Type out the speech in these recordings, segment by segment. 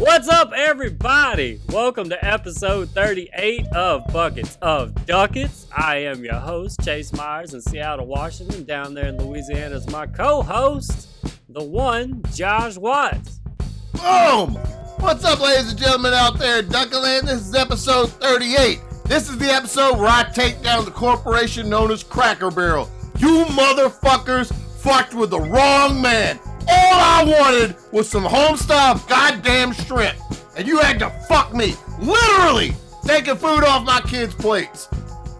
What's up, everybody? Welcome to episode 38 of Buckets of Duckets. I am your host, Chase Myers in Seattle, Washington. Down there in Louisiana is my co-host, the one, Josh Watts. Boom! What's up, ladies and gentlemen out there in Duckland? This is episode 38. This is the episode where I take down the corporation known as Cracker Barrel. You motherfuckers fucked with the wrong man. All I wanted was some home-style goddamn shrimp. And you had to fuck me. Literally taking food off my kids' plates.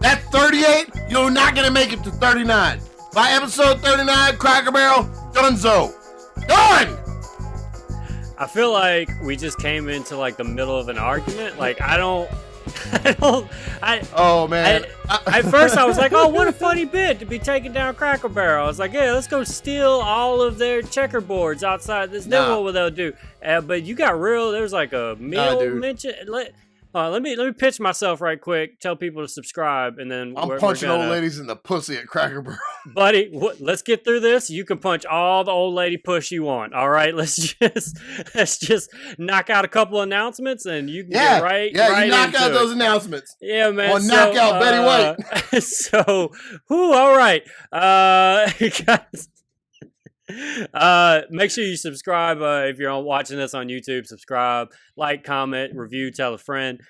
That's 38. You're not going to make it to 39. By episode 39, Cracker Barrel, donezo. Done! I feel like we just came into like the middle of an argument. Like, Oh, man. At first I was like, oh, what a funny bit to be taking down Cracker Barrel. I was like, yeah, let's go steal all of their checkerboards outside this. Then what will they do? But you got real, there's like a meal mention. Let me pitch myself right quick. Tell people to subscribe, and then I'm punching old ladies in the pussy at Cracker Barrel. Buddy, let's get through this. You can punch all the old lady push you want. All right, let's just knock out a couple announcements, and you can get right. Yeah, right you knock out it. Those announcements. Yeah, man. Or knock out Betty White. All right, guys. Make sure you subscribe if you're watching this on YouTube. Subscribe, like, comment, review, tell a friend.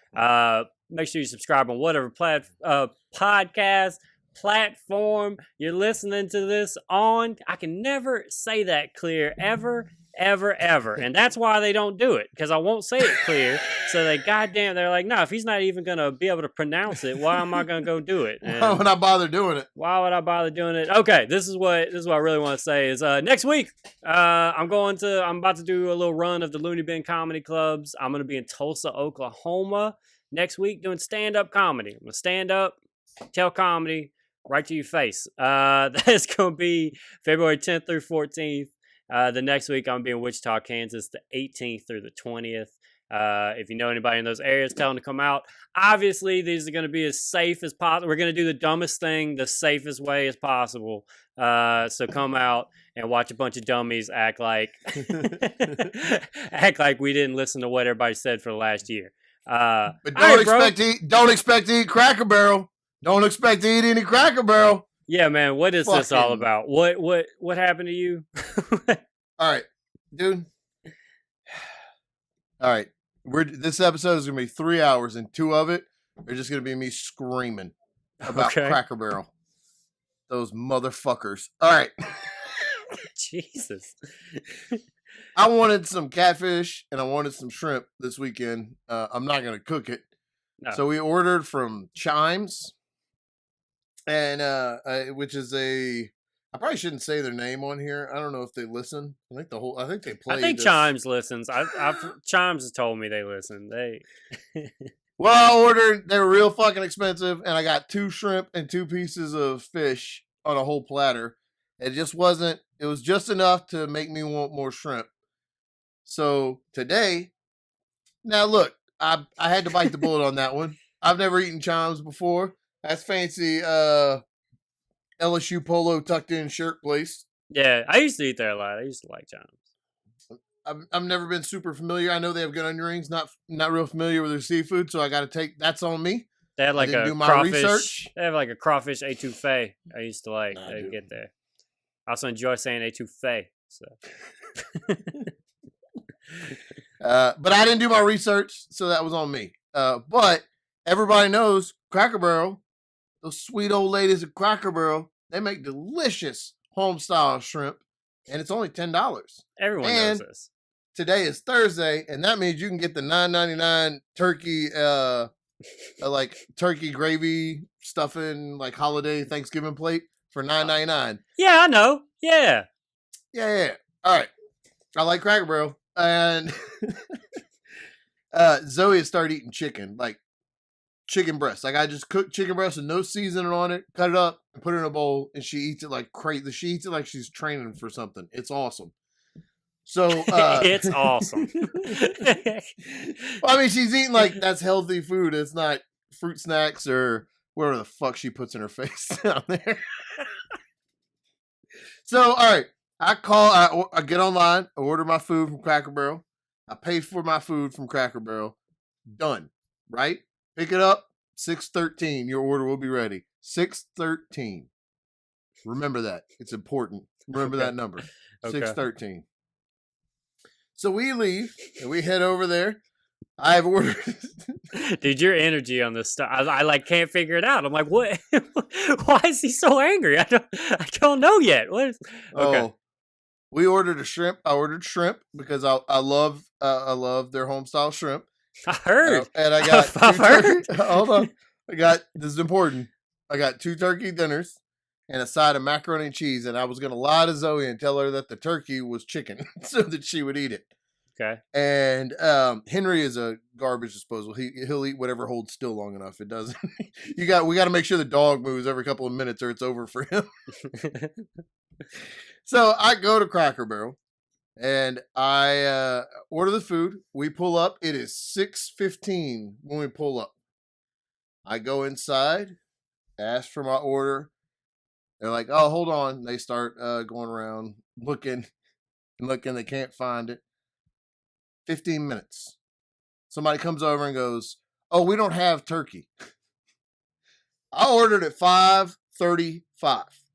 Make sure you subscribe on whatever podcast platform you're listening to this on. I can never say that clear ever, and that's why they don't do it, because I won't say it clear. So they're like, no, if he's not even gonna be able to pronounce it, why am I gonna go do it? And why would I bother doing it? Okay, this is what I really want to say is next week I'm about to do a little run of the LoonyBin comedy clubs. I'm gonna be in Tulsa, Oklahoma next week doing stand-up comedy. I'm gonna stand up, tell comedy right to your face. That's gonna be February 10th through 14th. The next week, I'm going to be in Wichita, Kansas, the 18th through the 20th. If you know anybody in those areas, tell them to come out. Obviously, these are going to be as safe as possible. We're going to do the dumbest thing the safest way as possible. So come out and watch a bunch of dummies act like we didn't listen to what everybody said for the last year. But don't expect to eat Cracker Barrel. Don't expect to eat any Cracker Barrel. Yeah, man, what is this all about? What happened to you? All right, dude. All right, this episode is gonna be 3 hours, and 2 of it are just gonna be me screaming about Cracker Barrel. Those motherfuckers. All right. Jesus. I wanted some catfish and I wanted some shrimp this weekend. I'm not gonna cook it, so we ordered from Chimes. And which is I probably shouldn't say their name on here. I don't know if they listen. I think they play. I think Chimes listens. Chimes has told me they listen. Well, I ordered. They were real fucking expensive, and I got 2 shrimp and 2 pieces of fish on a whole platter. It just wasn't. It was just enough to make me want more shrimp. So today, now look, I had to bite the bullet on that one. I've never eaten Chimes before. That's fancy LSU polo tucked in shirt place. Yeah, I used to eat there a lot. I used to like Chimes. I've never been super familiar. I know they have good onion rings. Not real familiar with their seafood, so I got to take. That's on me. They had like do my research. They have like a crawfish etouffee. I used to like. I didn't get there. I also enjoy saying etouffee. So. But I didn't do my research, so that was on me. But everybody knows Cracker Barrel. Those sweet old ladies at Cracker Barrel, they make delicious home-style shrimp, and it's only $10. Everyone knows this. Today is Thursday, and that means you can get the $9.99 turkey, like turkey gravy stuffing, like holiday Thanksgiving plate for $9.99. Yeah, I know. Yeah. Yeah. All right. I like Cracker Barrel, and Zoe has started eating chicken, like chicken breast. Like I just cook chicken breast with no seasoning on it, cut it up, and put it in a bowl, and she eats it like crazy. She eats it like she's training for something. It's awesome. So it's awesome. I mean, she's eating like that's healthy food. It's not fruit snacks or whatever the fuck she puts in her face down there. So all right, I get online, I order my food from Cracker Barrel. I pay for my food from Cracker Barrel. Done. Right? Pick it up. 6:13. Your order will be ready. 6:13. Remember that. It's important. Remember Okay. that number. Okay. 6:13. So we leave and we head over there. I've ordered. Dude, your energy on this stuff, I like can't figure it out. I'm like, what? Why is he so angry? I don't know yet. What is? Okay. Oh, we ordered a shrimp. I ordered shrimp because I love their home style shrimp. I heard. And I got I've heard. Hold on. This is important. I got 2 turkey dinners and a side of macaroni and cheese, and I was gonna lie to Zoe and tell her that the turkey was chicken so that she would eat it. Okay. And Henry is a garbage disposal. He'll eat whatever holds still long enough. It doesn't. We got to make sure the dog moves every couple of minutes or it's over for him. So I go to Cracker Barrel and I order the food. We pull up. It is 6:15 when we pull up. I go inside, ask for my order. They're like, "Oh, hold on." They start going around looking. They can't find it. 15 minutes. Somebody comes over and goes, "Oh, we don't have turkey." I ordered at 5:35.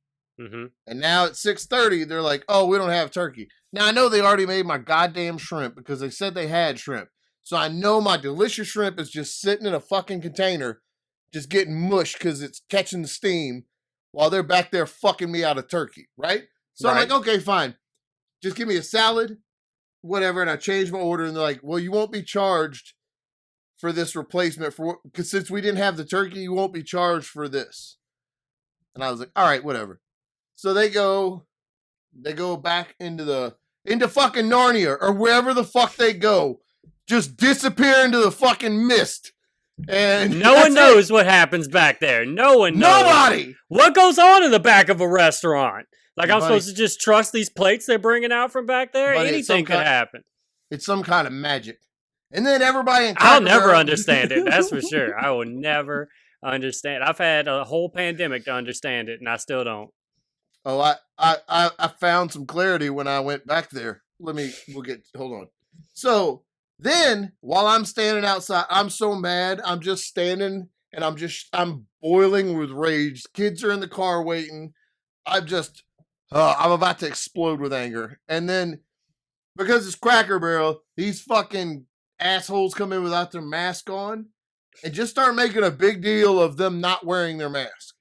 Mm-hmm. And now at 6:30, they're like, "Oh, we don't have turkey." Now, I know they already made my goddamn shrimp because they said they had shrimp. So I know my delicious shrimp is just sitting in a fucking container, just getting mush because it's catching the steam while they're back there fucking me out of turkey, right? So I'm like, okay, fine. Just give me a salad, whatever, and I changed my order, and they're like, "Well, you won't be charged for this replacement because since we didn't have the turkey, you won't be charged for this." And I was like, "All right, whatever." So they go back into fucking Narnia or wherever the fuck they go, just disappear into the fucking mist, and no one knows what happens back there. No one knows. Nobody. What goes on in the back of a restaurant? Like, I'm supposed to just trust these plates they're bringing out from back there? Anything could happen. It's some kind of magic. And then everybody in I'll never understand it. That's for sure. I will never understand. I've had a whole pandemic to understand it, and I still don't. Oh, I found some clarity when I went back there. Hold on. So then, while I'm standing outside, I'm so mad. I'm just standing, and I'm boiling with rage. Kids are in the car waiting. I'm about to explode with anger. And then, because it's Cracker Barrel, these fucking assholes come in without their mask on and just start making a big deal of them not wearing their mask.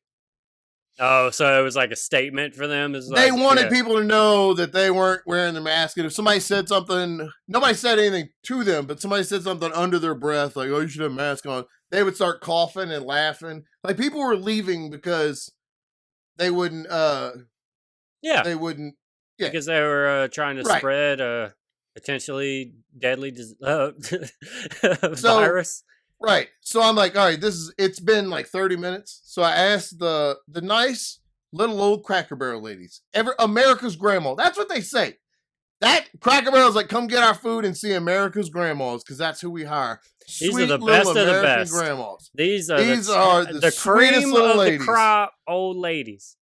Oh, so it was like a statement for them? They wanted people to know that they weren't wearing their mask. And if somebody said something, nobody said anything to them, but somebody said something under their breath, like, "Oh, you should have a mask on," they would start coughing and laughing. Like, people were leaving because they wouldn't, they wouldn't, because they were trying to spread a potentially deadly virus. Right. So I'm like, all right, it's been like 30 minutes. So I asked the nice little old Cracker Barrel ladies, America's grandma. That's what they say. That Cracker Barrel is like, "Come get our food and see America's grandmas," because that's who we hire. These are the best of the best. Grandmas. These are the sweetest cream little of ladies. The crop old ladies.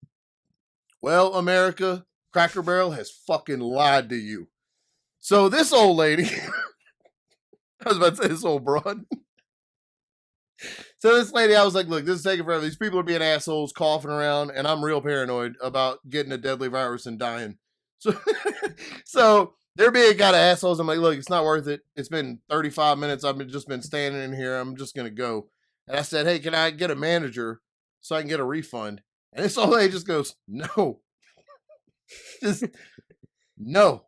Well, America, Cracker Barrel has fucking lied to you. So this old lady, I was about to say this old broad. So this lady, I was like, "Look, this is taking forever. These people are being assholes, coughing around, and I'm real paranoid about getting a deadly virus and dying." So they're being kind of assholes. I'm like, "Look, it's not worth it. It's been 35 minutes. I've just been standing in here. I'm just going to go." And I said, "Hey, can I get a manager so I can get a refund?" And this old lady just goes, "No." Just, no.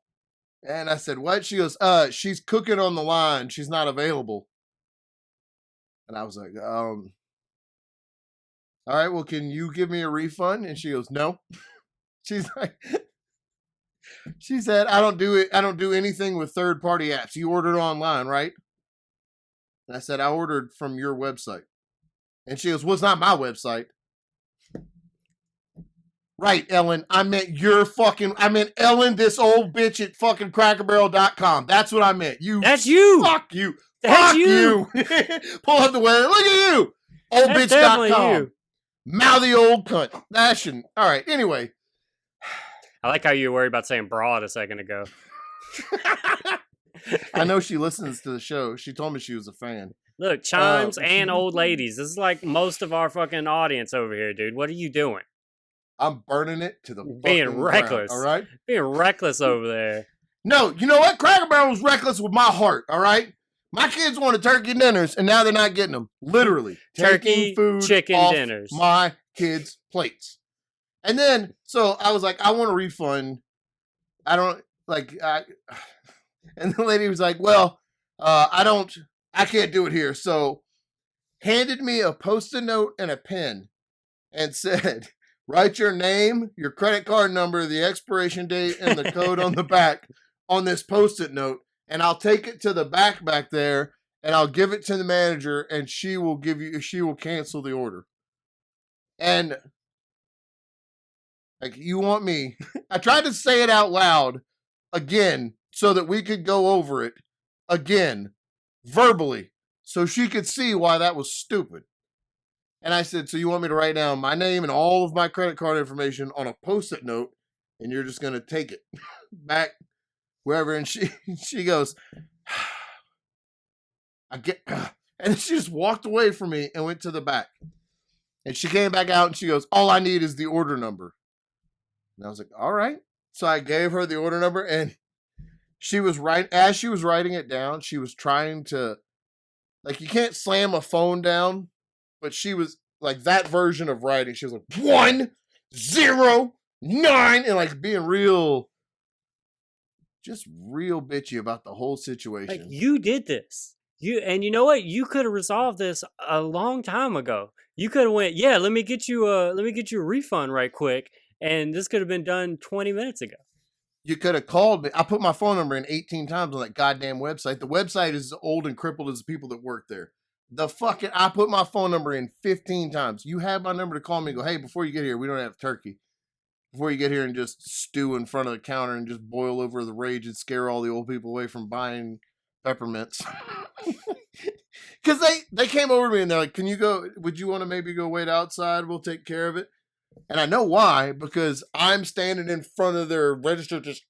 And I said, "What?" She goes, "She's cooking on the line. She's not available." And I was like, "All right, well, can you give me a refund?" And she goes, "No." She's like, she said, I don't do anything with third-party apps. You ordered online, right?" And I said, "I ordered from your website." And she goes, "Well, it's not my website." "Right, Ellen. I meant Ellen, this old bitch at fucking crackerbarrel.com. That's what I meant. That's you. Fuck you. That's Fuck you. Pull up the weather. Look at you. Oldbitch.com. Mouthy old cunt. That shouldn't. All right. Anyway. I like how you were worried about saying broad a second ago. I know she listens to the show. She told me she was a fan. Look, chimes and old ladies. This is like most of our fucking audience over here, dude. What are you doing? I'm burning it to the Being fucking reckless. ground, all right? Being reckless over there. No, you know what? Cracker Barrel was reckless with my heart, all right? My kids wanted turkey dinners, and now they're not getting them. Literally. Turkey, food chicken off dinners. My kids' plates. And then, so I was like, I want a refund. I don't, like, and the lady was like, well, I can't do it here. So handed me a Post-it note and a pen and said, write your name, your credit card number, the expiration date, and the code on the back on this Post-it note, and I'll take it to the back there, and I'll give it to the manager, and she will cancel the order. And like, you want me? I tried to say it out loud again so that we could go over it again verbally so she could see why that was stupid. And I said, so you want me to write down my name and all of my credit card information on a Post-it note, and you're just going to take it back wherever? And she goes, and she just walked away from me and went to the back. And she came back out and she goes, all I need is the order number. And I was like, all right. So I gave her the order number, and she was as she was writing it down, she was trying to, like, you can't slam a phone down, but she was like that version of writing. She was like 109 and like being real bitchy about the whole situation. Like, you did this. And you know what? You could have resolved this a long time ago. You could have went, yeah, let me get you a refund right quick, and this could have been done 20 minutes ago. You could have called me. I put my phone number in 18 times on that goddamn website. The website is as old and crippled as the people that work there. I put my phone number in 15 times. You have my number to call me and go, hey, before you get here, we don't have turkey. Before you get here and just stew in front of the counter and just boil over the rage and scare all the old people away from buying peppermints. Because they came over to me and they're like, would you want to maybe go wait outside? We'll take care of it. And I know why, because I'm standing in front of their register just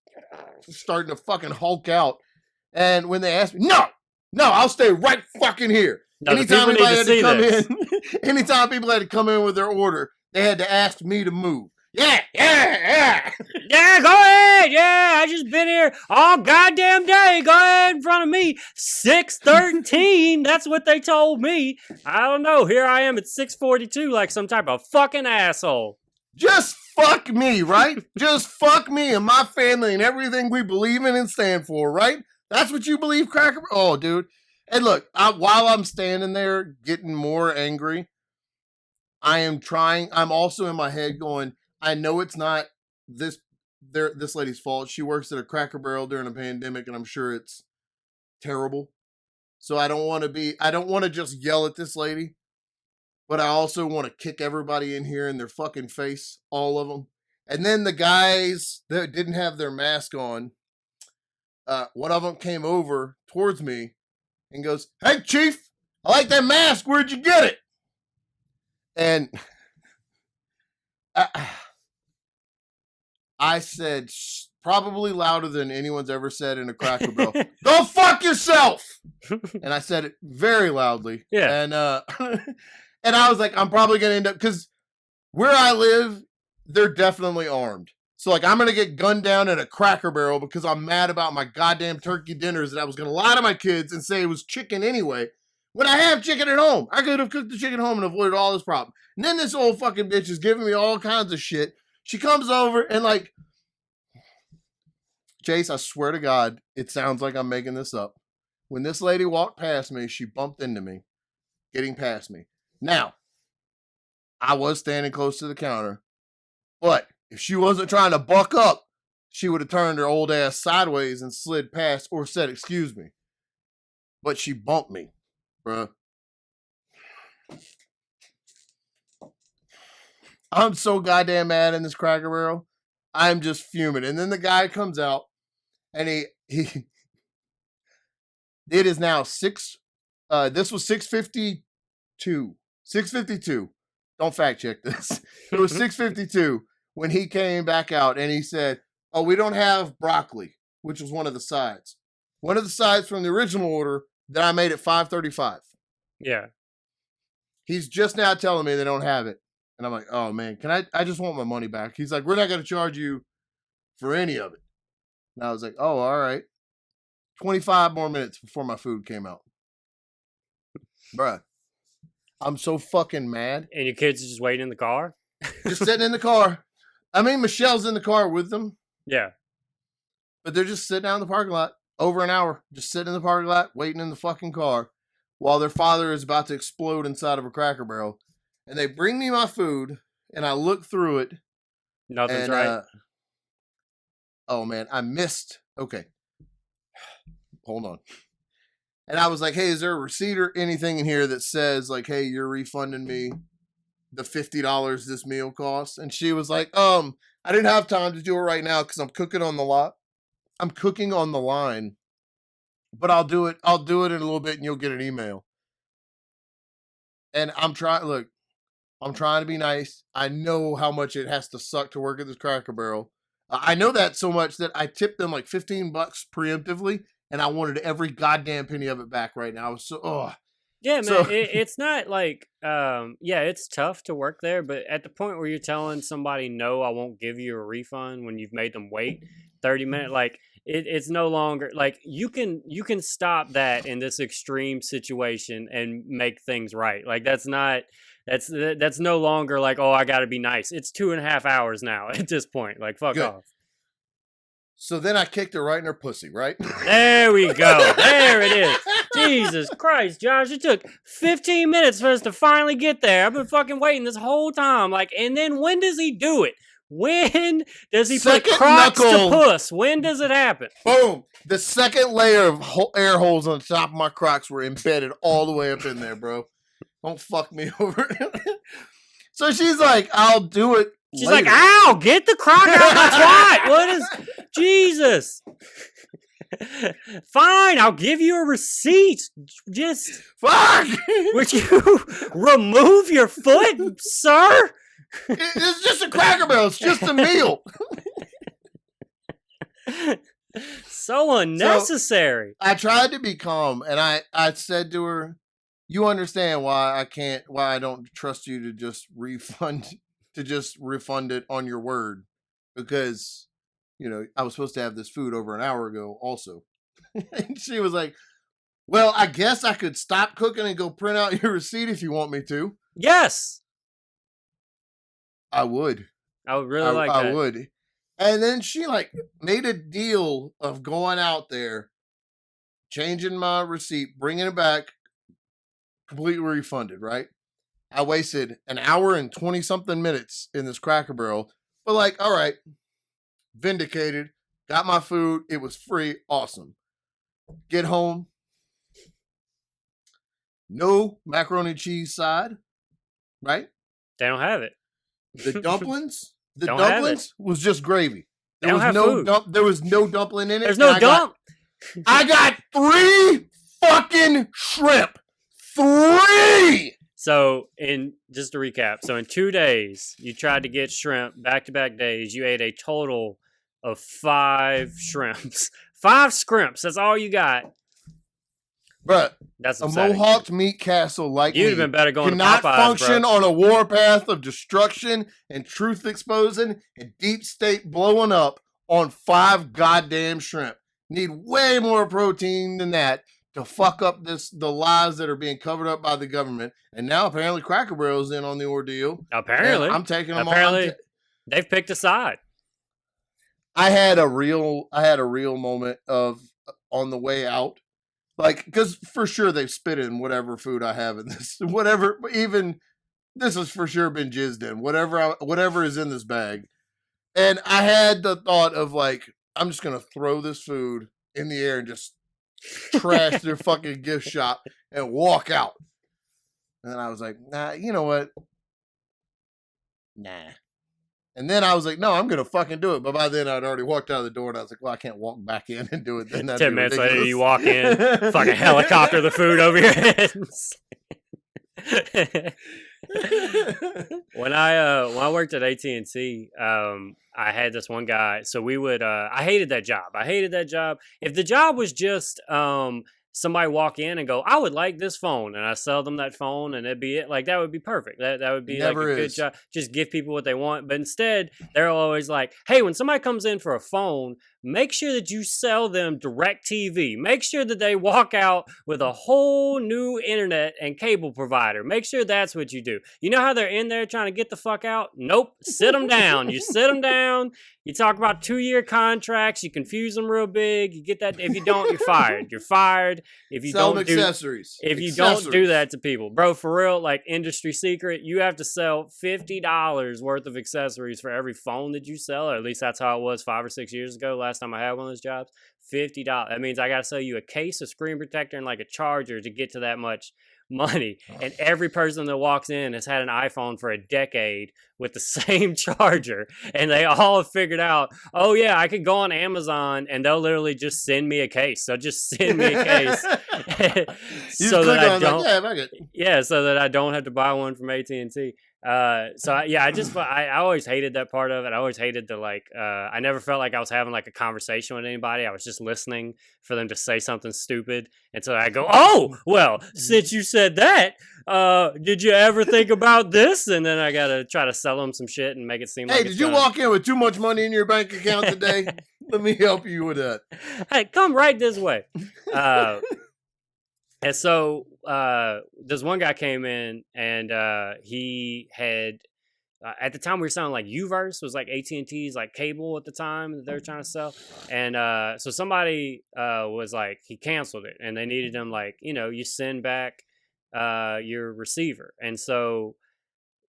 starting to fucking hulk out. And when they asked me, no, I'll stay right fucking here. No, anytime people had to come in, anytime people had to come in with their order, they had to ask me to move. Yeah. Yeah, go ahead. Yeah, I just been here all goddamn day. Go ahead in front of me. 6:13. That's what they told me. I don't know. Here I am at 6:42 like some type of fucking asshole. Just fuck me, right? Just fuck me and my family and everything we believe in and stand for, right? That's what you believe, Cracker? Oh, dude. And look, while I'm standing there getting more angry, I'm also in my head going, I know it's not this lady's fault. She works at a Cracker Barrel during a pandemic, and I'm sure it's terrible. So I don't want to just yell at this lady, but I also want to kick everybody in here in their fucking face, all of them. And then the guys that didn't have their mask on, one of them came over towards me and goes, hey, Chief, I like that mask. Where'd you get it? And I said, probably louder than anyone's ever said in a Cracker Barrel, go fuck yourself. And I said it very loudly. Yeah. And and I was like, I'm probably going to end up, because where I live, they're definitely armed. So, like, I'm going to get gunned down at a Cracker Barrel because I'm mad about my goddamn turkey dinners that I was going to lie to my kids and say it was chicken anyway. When I have chicken at home, I could have cooked the chicken at home and avoided all this problem. And then this old fucking bitch is giving me all kinds of shit. She comes over and, like, Chase, I swear to God, it sounds like I'm making this up. When this lady walked past me, she bumped into me, getting past me. Now, I was standing close to the counter, but if she wasn't trying to buck up, she would have turned her old ass sideways and slid past or said, excuse me. But she bumped me, bruh. I'm so goddamn mad in this Cracker Barrel. I'm just fuming. And then the guy comes out and he it is now this was 6:52. 6:52. Don't fact check this. It was 6:52 when he came back out and he said, oh, we don't have broccoli, which was one of the sides. one of the sides from the original order that I made at 5:35. Yeah. He's just now telling me they don't have it. And I'm like, oh man, I just want my money back. He's like, we're not going to charge you for any of it. And I was like, oh, all right. 25 more minutes before my food came out. Bruh, I'm so fucking mad. And your kids are just waiting in the car? Just sitting in the car. I mean, Michelle's in the car with them. Yeah. But they're just sitting out in the parking lot over an hour. Just sitting in the parking lot, waiting in the fucking car while their father is about to explode inside of a Cracker Barrel. And they bring me my food, and I look through it. Nothing's right. Oh, man, I missed. Okay. Hold on. And I was like, hey, is there a receipt or anything in here that says, like, hey, you're refunding me the $50 this meal costs? And she was like, I didn't have time to do it right now because I'm cooking on the lot. I'm cooking on the line. But I'll do it in a little bit and you'll get an email. And I'm trying to be nice. I know how much it has to suck to work at this Cracker Barrel. I know that so much that I tipped them like $15 preemptively, and I wanted every goddamn penny of it back right now. I was yeah, man. It's not like, it's tough to work there, but at the point where you're telling somebody, no, I won't give you a refund when you've made them wait 30 minutes, like it's no longer like you can stop that in this extreme situation and make things right. Like that's no longer like, oh, I got to be nice. It's 2.5 hours now at this point. Like, fuck off. So then I kicked her right in her pussy, right? There we go. There it is. Jesus Christ, Josh. It took 15 minutes for us to finally get there. I've been fucking waiting this whole time. Like, and then when does he do it? When does he put Crocs to puss? When does it happen? Boom. The second layer of air holes on the top of my Crocs were embedded all the way up in there, bro. Don't fuck me over. So she's like, I'll do it. She's later. Like, ow, get the Croc out of my twat. What is, Jesus. Fine, I'll give you a receipt. Just, fuck. Would you remove your foot, sir? It's just a Cracker Barrel. It's just a meal. So unnecessary. So I tried to be calm, and I said to her, you understand why I don't trust you to just refund it on your word, because, you know, I was supposed to have this food over an hour ago also. And she was like, well, I guess I could stop cooking and go print out your receipt if you want me to. Yes. I would. I would really like that. I would. And then she like made a deal of going out there, changing my receipt, bringing it back, completely refunded, right? I wasted an hour and 20 something minutes in this Cracker Barrel, but like, all right, vindicated, got my food. It was free. Awesome. Get home. No macaroni and cheese side, right? They don't have it. The dumplings, was just gravy. There was no dumpling in it. There's no dump. I got 3 fucking shrimp. 3. So, just to recap, so in 2 days, you tried to get shrimp, back-to-back days, you ate a total of 5 shrimps. 5 scrimps, that's all you got. Bruh, that's a mohawked meat castle like You'd have been better going cannot to Popeyes, function bro. on a warpath of destruction and truth exposing and deep state blowing up on 5 goddamn shrimp. Need way more protein than that to fuck up the lies that are being covered up by the government. And now apparently Cracker Barrel's in on the ordeal. Apparently. I'm taking them on. They've picked a side. I had a real moment of on the way out. Like, because for sure they've spit in whatever food I have in this. Whatever, even this has for sure been jizzed in. Whatever is in this bag. And I had the thought of like, I'm just going to throw this food in the air and just trash their fucking gift shop and walk out. And I was like, nah, you know what? Nah. And then I was like, no, I'm going to fucking do it. But by then I'd already walked out of the door and I was like, well, I can't walk back in and do it. Then 10 minutes later, you walk in, fucking helicopter the food over your head. When I worked at AT&T, I had this one guy. So we would I hated that job. If the job was just somebody walk in and go, I would like this phone, and I sell them that phone, and it'd be it. Like that would be perfect. That would be like a good job. Just give people what they want. But instead, they're always like, hey, when somebody comes in for a phone, make sure that you sell them DirecTV. Make sure that they walk out with a whole new internet and cable provider. Make sure that's what you do. You know how they're in there trying to get the fuck out? Nope. Sit them down. You sit them down. You talk about 2-year contracts. You confuse them real big. You get that. If you don't, you're fired. You're fired. If you sell don't them accessories. If you don't do that to people, bro, for real, like industry secret, you have to sell $50 worth of accessories for every phone that you sell. Or at least that's how it was 5 or 6 years ago. Last time I had one of those jobs, $50. That means I got to sell you a case, a screen protector, and like a charger to get to that much money. And every person that walks in has had an iPhone for a decade with the same charger, and they all have figured out, oh yeah, I could go on Amazon and they'll literally just send me a case. They'll just send me a case so that I don't so that I don't have to buy one from AT&T. I always hated that part of it. I always hated the I never felt like I was having like a conversation with anybody. I was just listening for them to say something stupid. And so I go, oh, well, since you said that, did you ever think about this? And then I got to try to sell them some shit and make it seem like, hey, did you walk in with too much money in your bank account today? Let me help you with that. Hey, come right this way. And so this one guy came in, and he had at the time we were selling like Uverse, was like AT&T's like cable at the time that they were trying to sell. And so somebody was like, he canceled it, and they needed him like, you send back your receiver. And so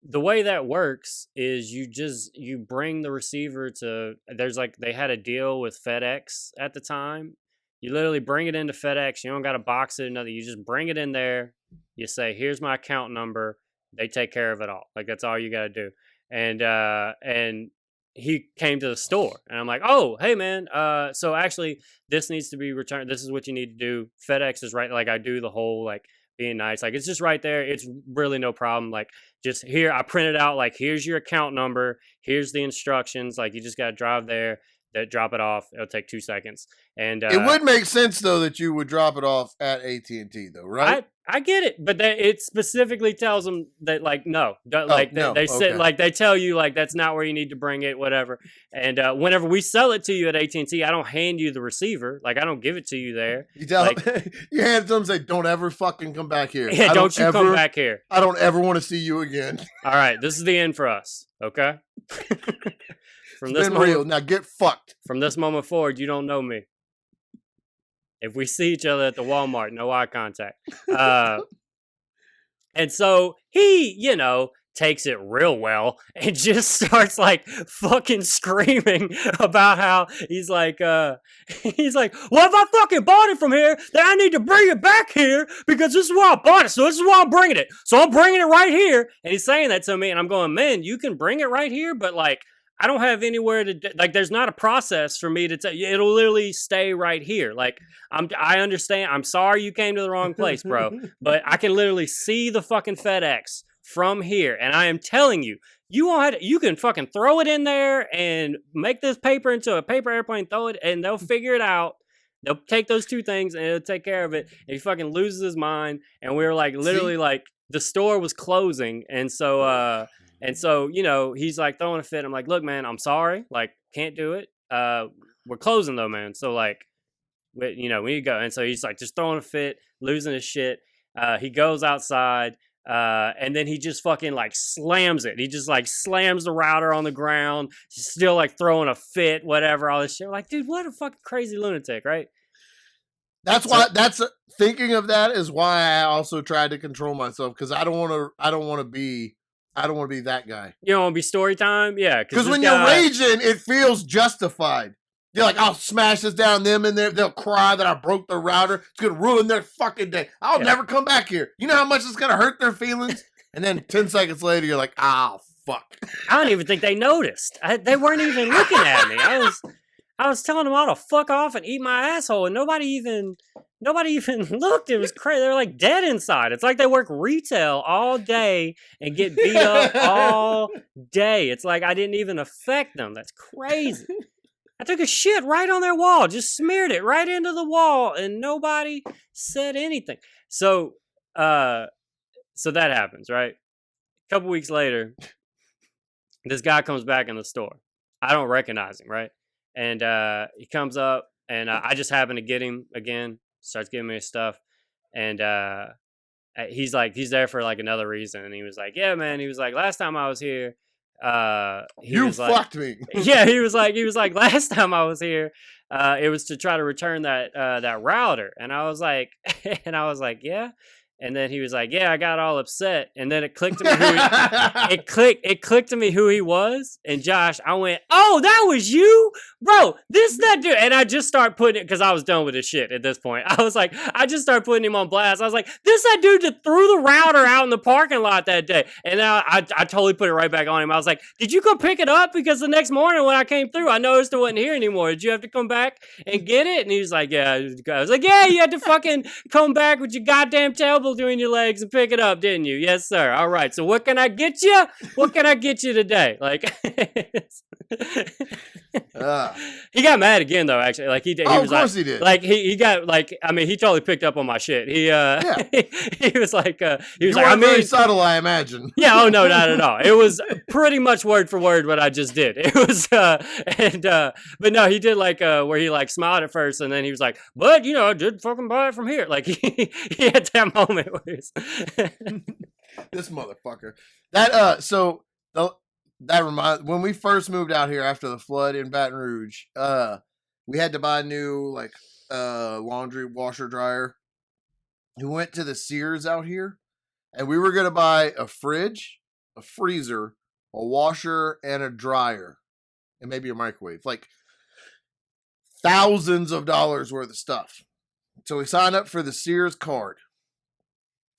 the way that works is you bring the receiver to, they had a deal with FedEx at the time. You literally bring it into FedEx. You don't got to box it or nothing. You just bring it in there. You say, here's my account number. They take care of it all. Like, that's all you got to do. And he came to the store, and I'm like, oh, hey man. So actually this needs to be returned. This is what you need to do. FedEx is right. Like, I do the whole, like, being nice. Like, it's just right there. It's really no problem. Like, just here, I printed out, like, here's your account number. Here's the instructions. Like, you just got to drive there. Drop it off. It'll take 2 seconds. And it would make sense though that you would drop it off at AT&T though, right? I get it, but it specifically tells them that like no, they said like they tell you like that's not where you need to bring it, whatever. And whenever we sell it to you at AT&T, I don't hand you the receiver. Like, I don't give it to you there. You tell you hand it to them and say, "Don't ever fucking come back here." Yeah, don't you come back here. I don't ever want to see you again. All right, this is the end for us. Okay. From this moment, real. Now get fucked. From this moment forward, you don't know me. If we see each other at the Walmart, no eye contact. And so he, takes it real well and just starts like fucking screaming about how he's like, well, if I fucking bought it from here, then I need to bring it back here because this is where I bought it. So this is why I'm bringing it. So I'm bringing it right here. And he's saying that to me, and I'm going, man, you can bring it right here, but like, I don't have anywhere to, like, there's not a process for me to tell you. It'll literally stay right here. Like, I understand. I'm sorry you came to the wrong place, bro. But I can literally see the fucking FedEx from here. And I am telling you, you can fucking throw it in there and make this paper into a paper airplane, throw it, and they'll figure it out. They'll take those two things and it'll take care of it. And he fucking loses his mind. And we were like, literally, like, the store was closing. And so, he's like throwing a fit. I'm like, look, man, I'm sorry. Like, can't do it. We're closing though, man. So like, we need to go. And so he's like just throwing a fit, losing his shit. He goes outside, and then he just fucking like slams it. He just like slams the router on the ground, still like throwing a fit, whatever, all this shit. We're like, dude, what a fucking crazy lunatic, right? That's why. Thinking of that is why I also tried to control myself, because I don't want to be that guy. You don't want to be story time? Yeah. Because when you're raging, it feels justified. You're like, I'll smash this down them in there. They'll cry that I broke the router. It's going to ruin their fucking day. I'll never come back here. You know how much it's going to hurt their feelings? And then 10 seconds later, you're like, oh, fuck. I don't even think they noticed. They weren't even looking at me. I was telling them all to fuck off and eat my asshole, and nobody even looked. It was crazy. They're like dead inside. It's like they work retail all day and get beat up all day. It's like I didn't even affect them. That's crazy. I took a shit right on their wall, just smeared it right into the wall, and nobody said anything. So that happens, right? A couple weeks later, this guy comes back in the store. I don't recognize him, right? And he comes up, and I just happen to get him again. Starts giving me his stuff, and he's there for like another reason. And he was like, "Yeah, man." He was like, "Last time I was here, you fucked me." Yeah, he was like, "Last time I was here, it was to try to return that router." And I was like, "Yeah." And then he was like, "Yeah, I got all upset." And then it clicked to me it clicked to me who he was. And Josh, I went, "Oh, that was you, bro! That dude." And I just started putting it because I was done with his shit at this point. I was like, I just started putting him on blast. I was like, that dude that threw the router out in the parking lot that day. And now I totally put it right back on him. I was like, "Did you go pick it up? Because the next morning when I came through, I noticed it wasn't here anymore. Did you have to come back and get it?" And he was like, "Yeah." I was like, "Yeah, you had to fucking come back with your goddamn tail between your legs and pick it up, didn't you?" "Yes, sir." "All right. So what can I get you? What can I get you today?" Like, he got mad again though. Actually, like he of was course like, he did. Like he got like, I mean, he totally picked up on my shit. He he was like, he was you like, weren't very subtle, I imagine. Yeah. Oh no, not at all. It was pretty much word for word what I just did. It was, but no, he did like where he like smiled at first, and then he was like, "But I did fucking buy it from here." Like he had that moment where he's this motherfucker. That reminds when we first moved out here after the flood in Baton Rouge, we had to buy a new like laundry washer dryer. We went to the Sears out here, and we were gonna buy a fridge, a freezer, a washer, and a dryer, and maybe a microwave. Like thousands of dollars worth of stuff. So we signed up for the Sears card.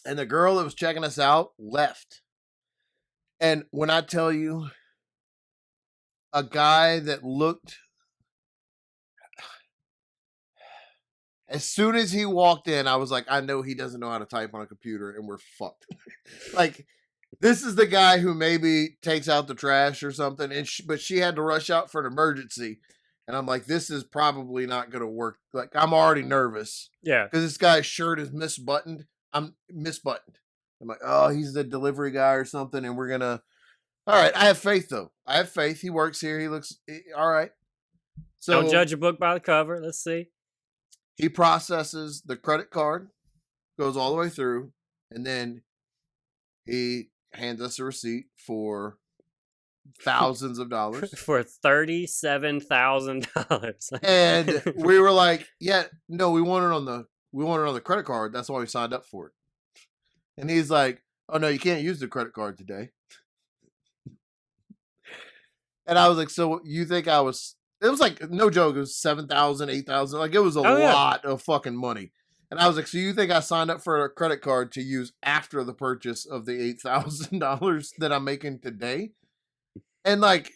And the girl that was checking us out left. And when I tell you, a guy that looked, as soon as he walked in, I was like, I know he doesn't know how to type on a computer, and we're fucked. Like, this is the guy who maybe takes out the trash or something, but she had to rush out for an emergency. And I'm like, this is probably not going to work. Like, I'm already nervous. yeah. Because this guy's shirt is misbuttoned. I'm misbuttoned. I'm like, oh, he's the delivery guy or something, and we're gonna. All right, I have faith though. I have faith. He works here. He looks all right. So Don't judge a book by the cover. Let's see. He processes the credit card, goes all the way through, and then he hands us a receipt for thousands of dollars for $37,000. And we were like, yeah, no, we want it on the credit card. That's why we signed up for it. And he's like, oh no, you can't use the credit card today. And I was like, so you think it was like, no joke, it was 7,000, 8,000. Like it was a lot of fucking money. And I was like, so you think I signed up for a credit card to use after the purchase of the $8,000 that I'm making today? And like,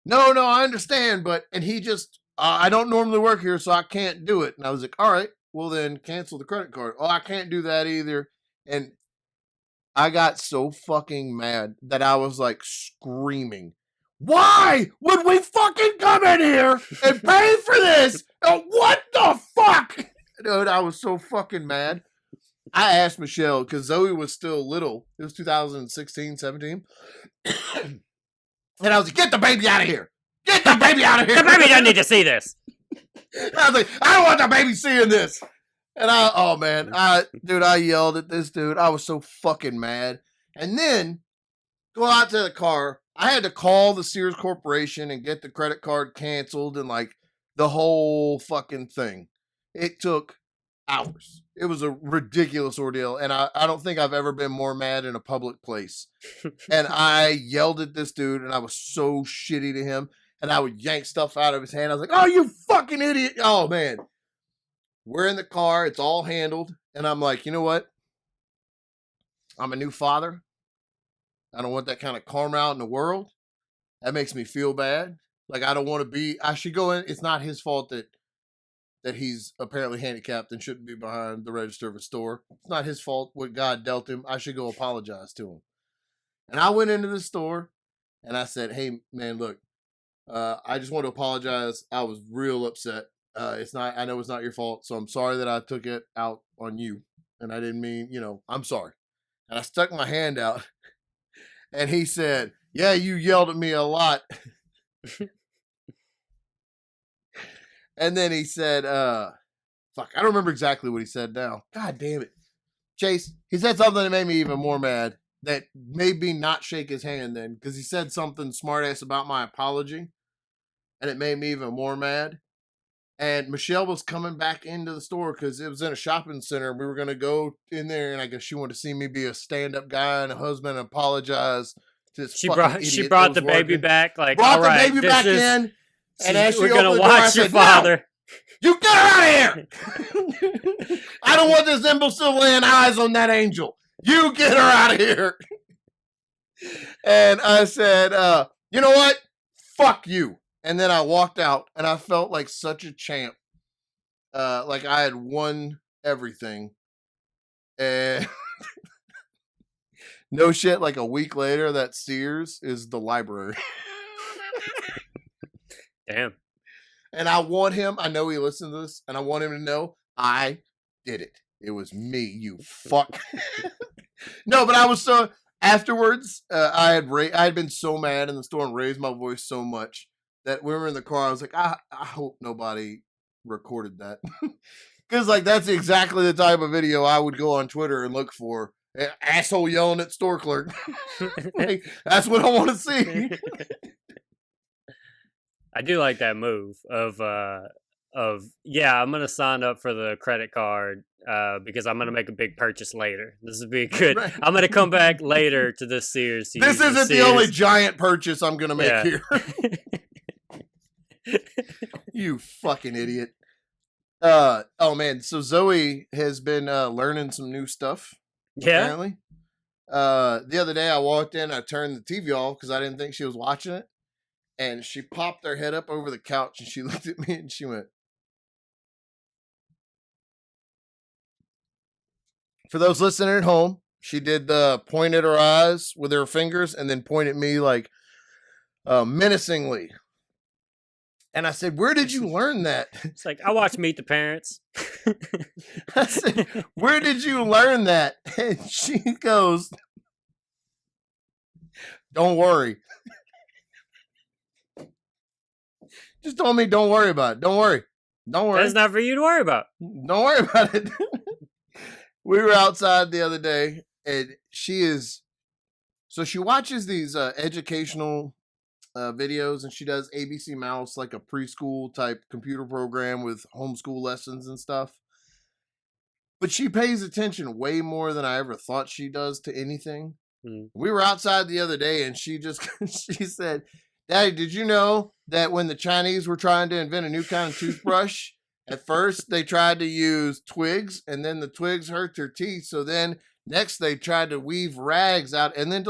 no, I understand. And he just, I don't normally work here, so I can't do it. And I was like, all right, well then cancel the credit card. Oh, I can't do that either. And I got so fucking mad that I was like screaming, why would we fucking come in here and pay for this? What the fuck? Dude, I was so fucking mad. I asked Michelle, because Zoe was still little. It was 2016, 17. And I was like, get the baby out of here. Get the baby out of here. The baby doesn't need to see this. I was like, I don't want the baby seeing this. And I yelled at this dude. I was so fucking mad. And then go out to the car. I had to call the Sears Corporation and get the credit card canceled and like the whole fucking thing. It took hours. It was a ridiculous ordeal. And I don't think I've ever been more mad in a public place. And I yelled at this dude and I was so shitty to him. And I would yank stuff out of his hand. I was like, oh, you fucking idiot. Oh, man. We're in the car. It's all handled. And I'm like, you know what? I'm a new father. I don't want that kind of karma out in the world. That makes me feel bad. Like, I don't want to be. I should go in. It's not his fault that he's apparently handicapped and shouldn't be behind the register of a store. It's not his fault what God dealt him. I should go apologize to him. And I went into the store and I said, "Hey, man, look, I just want to apologize. I was real upset. It's not. I know it's not your fault, so I'm sorry that I took it out on you, and I didn't mean. I'm sorry." And I stuck my hand out, and he said, "Yeah, you yelled at me a lot." And then he said, fuck, I don't remember exactly what he said now. God damn it. Chase, he said something that made me even more mad. That made me not shake his hand then. Because he said something smart-ass about my apology. And it made me even more mad. And Michelle was coming back into the store because it was in a shopping center. We were going to go in there, and I guess she wanted to see me be a stand-up guy and a husband and apologize to this She brought the baby back. Like, brought all the right, baby back in. And as we're she gonna opened the door, watch your father. "No, you get her out of here! I don't want this imbecile laying eyes on that angel. You get her out of here!" And I said, "You know what? Fuck you." And then I walked out, and I felt like such a champ. Like I had won everything. And no shit, like a week later, that Sears is the library. Damn. And I want him, I know he listened to this, and I want him to know I did it. It was me, you fuck. No, but I was so, afterwards, I had been so mad in the store and raised my voice so much that when we were in the car, I was like, I hope nobody recorded that. Because, like, that's exactly the type of video I would go on Twitter and look for. Asshole yelling at store clerk. Like, that's what I want to see. I do like that move of yeah, I'm gonna sign up for the credit card because I'm gonna make a big purchase later. This would be good. Right. I'm gonna come back later to this Sears. This isn't the only giant purchase I'm gonna make here. You fucking idiot. Oh man, so Zoe has been learning some new stuff. Yeah. Apparently. The other day I walked in, I turned the TV off because I didn't think she was watching it. And she popped her head up over the couch and she looked at me and she went. For those listening at home, she did the point at her eyes with her fingers and then point at me like menacingly. And I said, "Where did you learn that?" It's like, I watch Meet the Parents. I said, "Where did you learn that?" And she goes, "Don't worry." Just told me, "Don't worry about it. Don't worry. Don't worry." That's not for you to worry about. Don't worry about it. We were outside the other day, and she watches these educational videos, and she does ABC Mouse, like a preschool type computer program with homeschool lessons and stuff. But she pays attention way more than I ever thought she does to anything. Mm. We were outside the other day, and she said, "Daddy, did you know that when the Chinese were trying to invent a new kind of toothbrush, at first they tried to use twigs, and then the twigs hurt their teeth. So then next they tried to weave rags out," and then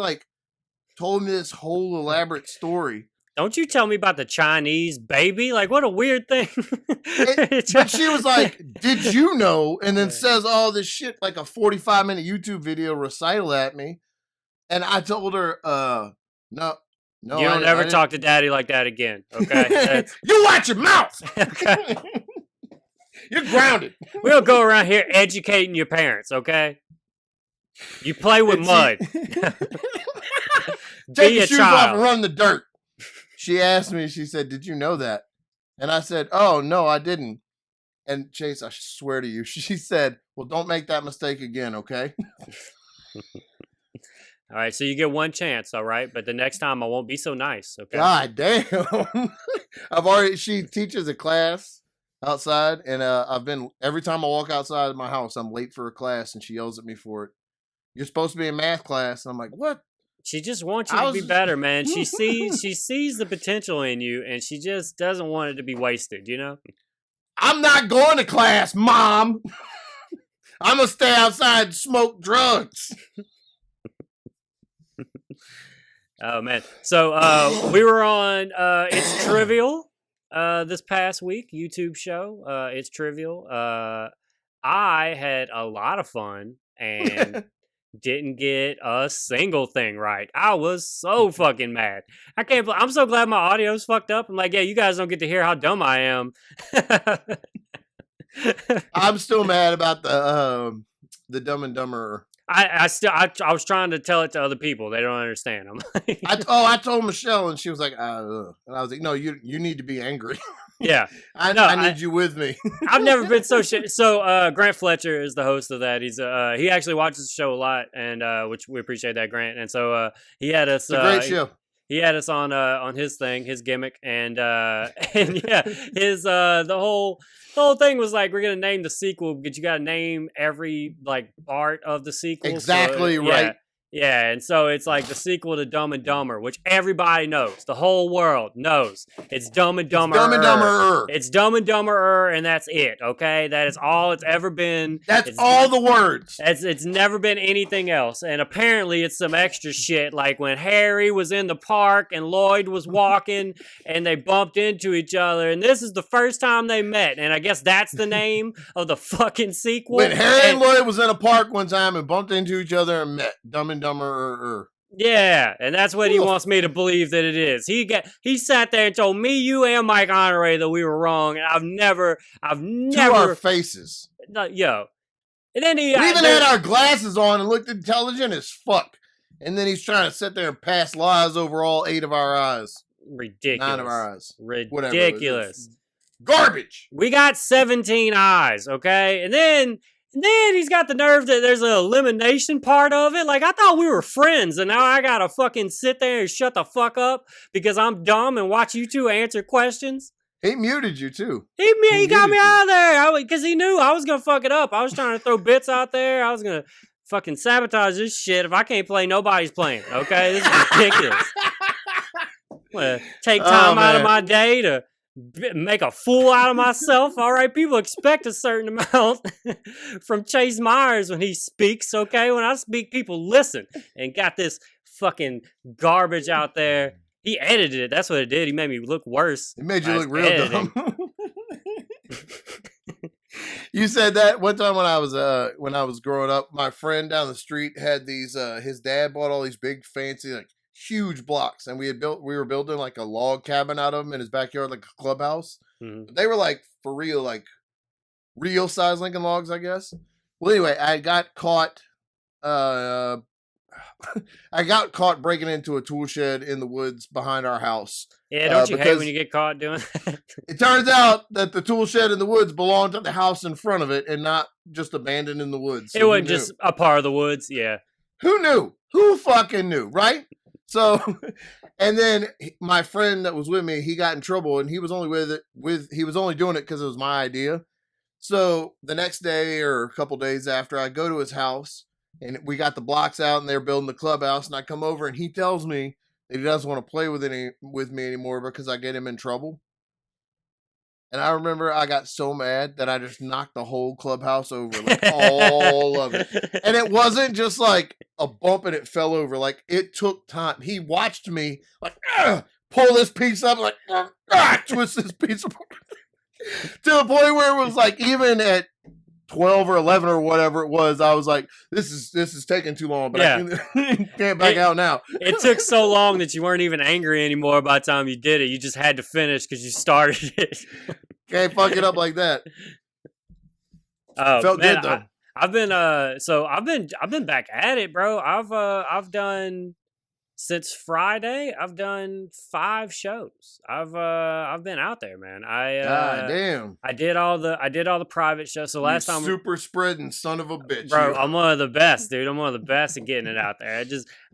told me this whole elaborate story. Don't you tell me about the Chinese, baby. Like, what a weird thing. But she was like, "Did you know?" And then says all this shit, like a 45-minute YouTube video recital at me. And I told her, no. You don't ever talk to Daddy like that again, okay? You watch your mouth! Okay. You're grounded. We don't go around here educating your parents, okay? You play with mud. Take your shoes off and run the dirt. She asked me, she said, "Did you know that?" And I said, "Oh, no, I didn't." And Chase, I swear to you, she said, "Well, don't make that mistake again, okay?" All right, so you get one chance, all right? But the next time I won't be so nice, okay? God damn. She teaches a class outside, and every time I walk outside of my house, I'm late for a class, and she yells at me for it. "You're supposed to be in math class." And I'm like, "What?" She just wants you to be better, man. She sees the potential in you, and she just doesn't want it to be wasted, you know? "I'm not going to class, Mom. I'm going to stay outside and smoke drugs." Oh man. So we were on It's Trivial this past week, YouTube show. It's Trivial. I had a lot of fun and didn't get a single thing right. I was so fucking mad. I can't believe I'm so glad my audio's fucked up. I'm like, yeah, you guys don't get to hear how dumb I am. I'm still mad about the Dumb and Dumber. I was trying to tell it to other people. They don't understand. I'm like, I told Michelle, and she was like, and I was like, no, you need to be angry. yeah, I need you with me. I've never been so shit. So Grant Fletcher is the host of that. He's he actually watches the show a lot, and which we appreciate that, Grant. And so he had us. It's a great show. He had us on his thing, his gimmick, and yeah, his the whole thing was like, we're gonna name the sequel, but you gotta name every like part of the sequel. Exactly so, right. Yeah, and so it's like the sequel to Dumb and Dumber, which everybody knows. The whole world knows. It's Dumb and Dumber. Dumb and Dumber. It's Dumb and Dumber, and that's it, okay? That is all it's ever been. That's all the words. It's never been anything else. And apparently it's some extra shit, like when Harry was in the park and Lloyd was walking and they bumped into each other, and this is the first time they met, and I guess that's the name of the fucking sequel. When Harry and Lloyd was in a park one time and bumped into each other and met. Dumb and Dumber. Yeah, and that's what he wants me to believe that it is. He sat there and told me, you, and Mike Honoré that we were wrong, and I've never to our faces. Yo, and then we even had our glasses on and looked intelligent as fuck, and then he's trying to sit there and pass lies over all 8 of our eyes. Ridiculous. 9 of our eyes. Ridiculous. Garbage. We got 17 eyes, okay, and then he's got the nerve that there's an elimination part of it. Like, I thought we were friends, and now I gotta fucking sit there and shut the fuck up because I'm dumb and watch you two answer questions. He muted you, too. He got me out of there because he knew I was gonna fuck it up. I was trying to throw bits out there. I was gonna fucking sabotage this shit. If I can't play, nobody's playing, okay? This is ridiculous. I'm gonna take time out of my day to make a fool out of myself. All right, people expect a certain amount from Chase Myers when he speaks, okay? When I speak, people listen, and got this fucking garbage out there. He edited it. That's what it did. He made me look worse. It made you look real dumb. You said that one time when I was growing up. My friend down the street had these. His dad bought all these big fancy like huge blocks, and we were building like a log cabin out of them in his backyard, like a clubhouse. Mm-hmm. They were like for real, like real size Lincoln logs, I guess. Well, anyway, I got caught breaking into a tool shed in the woods behind our house. Yeah, don't you hate when you get caught doing that? It turns out that the tool shed in the woods belonged to the house in front of it and not just abandoned in the woods. So it wasn't just a part of the woods, yeah. Who knew? Who fucking knew, right? So, and then my friend that was with me, he got in trouble, and he was only he was only doing it because it was my idea. So the next day or a couple days after, I go to his house, and we got the blocks out, and they're building the clubhouse, and I come over, and he tells me that he doesn't want to play with me anymore because I get him in trouble. And I remember I got so mad that I just knocked the whole clubhouse over, like all of it. And it wasn't just like a bump and it fell over. Like, it took time. He watched me like pull this piece up, like twist this piece apart to the point where it was like, even at 12 or 11 or whatever it was, I was like, this is taking too long, but yeah. I can't back out now. It took so long that you weren't even angry anymore by the time you did it. You just had to finish because you started it. Can't fuck it up like that. Felt man, good though. I've been back at it, bro. I've done since Friday. I've done 5 shows. I've been out there, man. God damn. I did all the private shows. So last time, super spreading son of a bitch, bro. I'm one of the best, dude. I'm one of the best at getting it out there. I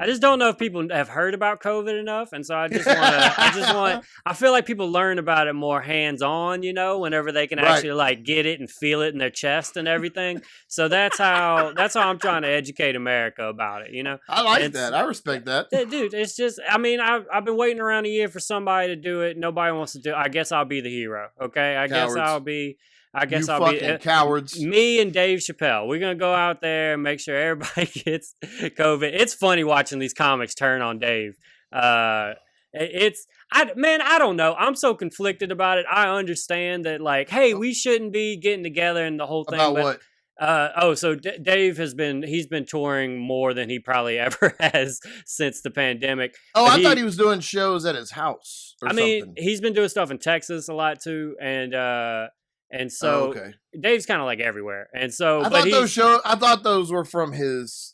just don't know if people have heard about COVID enough, and so I feel like people learn about it more hands-on, you know, whenever they can actually like get it and feel it in their chest and everything. So that's how I'm trying to educate America about it, you know. I like that. I respect that. Dude, it's just, I mean, I've been waiting around a year for somebody to do it. Nobody wants to do it. I guess I'll be the hero, okay? I guess I'll be cowards. Me and Dave Chappelle. We're going to go out there and make sure everybody gets COVID. It's funny watching these comics turn on Dave. I don't know. I'm so conflicted about it. I understand that, like, hey, we shouldn't be getting together and the whole thing, About but what? so Dave he's been touring more than he probably ever has since the pandemic. Oh, But I thought he was doing shows at his house or I mean, something. he's been doing stuff in Texas a lot too, and Oh, so okay. Dave's kind of like everywhere, and so but he's I thought those were from his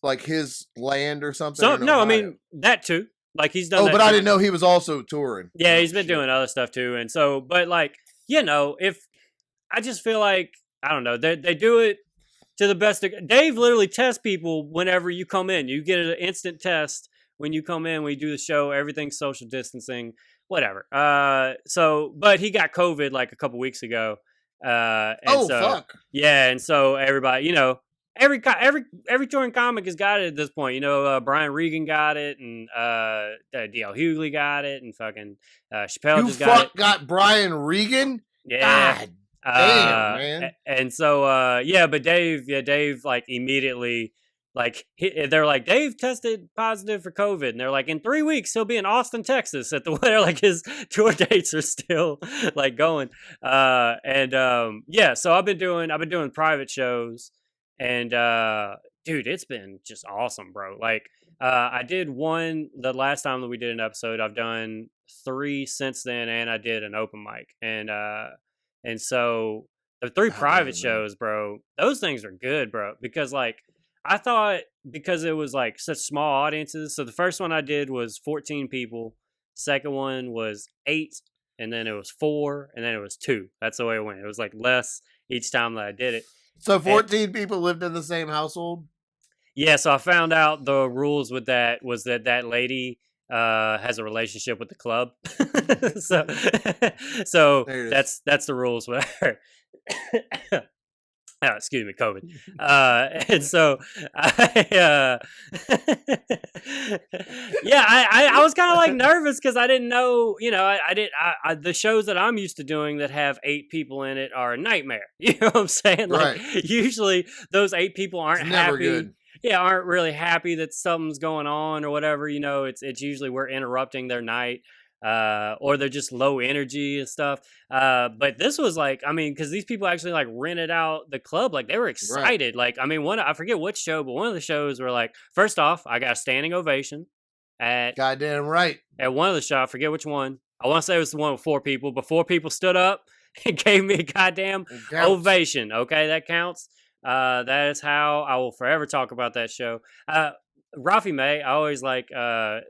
land or something so in no, I Ohio. mean that too. Like he's done Oh, that but I too. didn't know he was also touring. Yeah, Oh he's been shit. doing other stuff too, and so but like if I just feel like I don't know they do it to the best. Dave literally tests people whenever you come in. You get an instant test when you come in. We do the show. Everything's social distancing, whatever. But he got COVID like a couple weeks ago, and Oh so fuck. yeah, and so everybody, every touring comic has got it at this point. Brian Regan got it, and D.L. Hughley got it, and fucking Chappelle You just got it. got Brian Regan? Yeah. God damn, man. And so but Dave like immediately they're like Dave tested positive for COVID, and they're like in 3 weeks he'll be in Austin, Texas at the where like his tour dates are still like going. So I've been doing private shows, and dude, it's been just awesome, bro. Like I did one the last time that we did an episode. I've done 3 since then, and I did an open mic, and so the 3 God damn, private man. shows, bro, those things are good, bro. Because like I thought because it was like such small audiences. So the first one I did was 14 people. Second one was 8, and then it was 4, and then it was 2. That's the way it went. It was like less each time that I did it. So 14 people lived in the same household? Yeah, so I found out the rules with that was that lady has a relationship with the club. so so that's the rules with her. Excuse me, COVID. And so I was kind of like nervous because I didn't know, the shows that I'm used to doing that have 8 people in it are a nightmare. You know what I'm saying? Like usually those 8 people aren't happy. Good. Yeah, aren't really happy that something's going on or whatever. It's usually we're interrupting their night, or they're just low energy and stuff. But this was like, I mean, because these people actually like rented out the club, like they were excited. Like, I mean, I forget which show, but one of the shows were like, first off, I got a standing ovation at goddamn right at one of the shows. I forget which one. I want to say it was the one with 4 people, but 4 people stood up and gave me a goddamn ovation. Okay, that counts. That is how I will forever talk about that show. Rafi May, I always I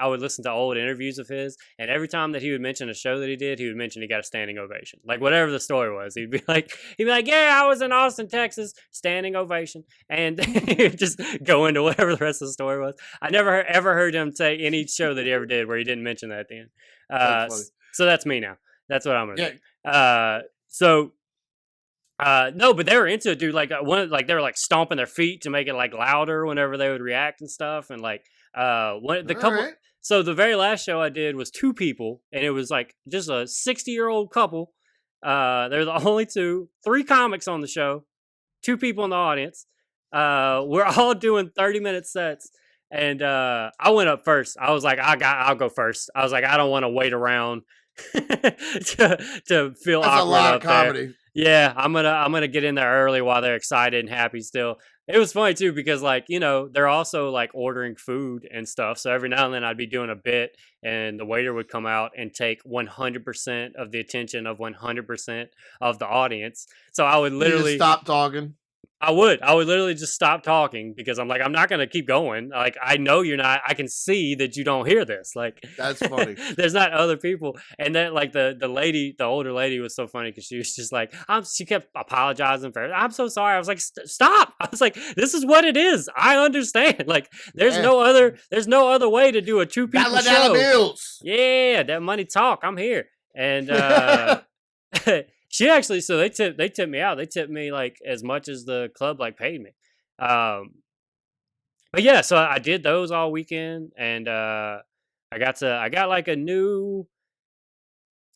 would listen to old interviews of his, and every time that he would mention a show that he did, he would mention he got a standing ovation. Like whatever the story was, he'd be like, yeah, I was in Austin, Texas, standing ovation, and he'd just go into whatever the rest of the story was. I never ever heard him say any show that he ever did where he didn't mention that at the end. So that's me now. That's what I'm gonna do. No, but they were into it, dude. Like they were like stomping their feet to make it like louder whenever they would react and stuff. And like couple. So the very last show I did was 2 people, and it was like just a 60-year-old couple. They're the only 2, 3 comics on the show, 2 people in the audience. We're all doing 30-minute sets, and I went up first. I was like, I'll go first. I was like, I don't want to wait around to feel That's awkward a lot up of comedy. there. Yeah, I'm gonna get in there early while they're excited and happy still. It was funny too because like, they're also like ordering food and stuff. So every now and then I'd be doing a bit and the waiter would come out and take 100% of the attention of 100% of the audience. So I would literally stop talking. I would literally just stop talking because I'm like, I'm not going to keep going. Like, I know you're not, I can see that you don't hear this. Like, that's funny. There's not other people. And then like the older lady was so funny because she was just like, she kept apologizing for it. I'm so sorry. I was like, stop. I was like, this is what it is. I understand. Like, there's no other way to do a 2 people show. Down the bills. Yeah, that money talk. I'm here. And, she actually, so they tipped me out. They tipped me like as much as the club like paid me. But yeah, so I did those all weekend, and I got like a new.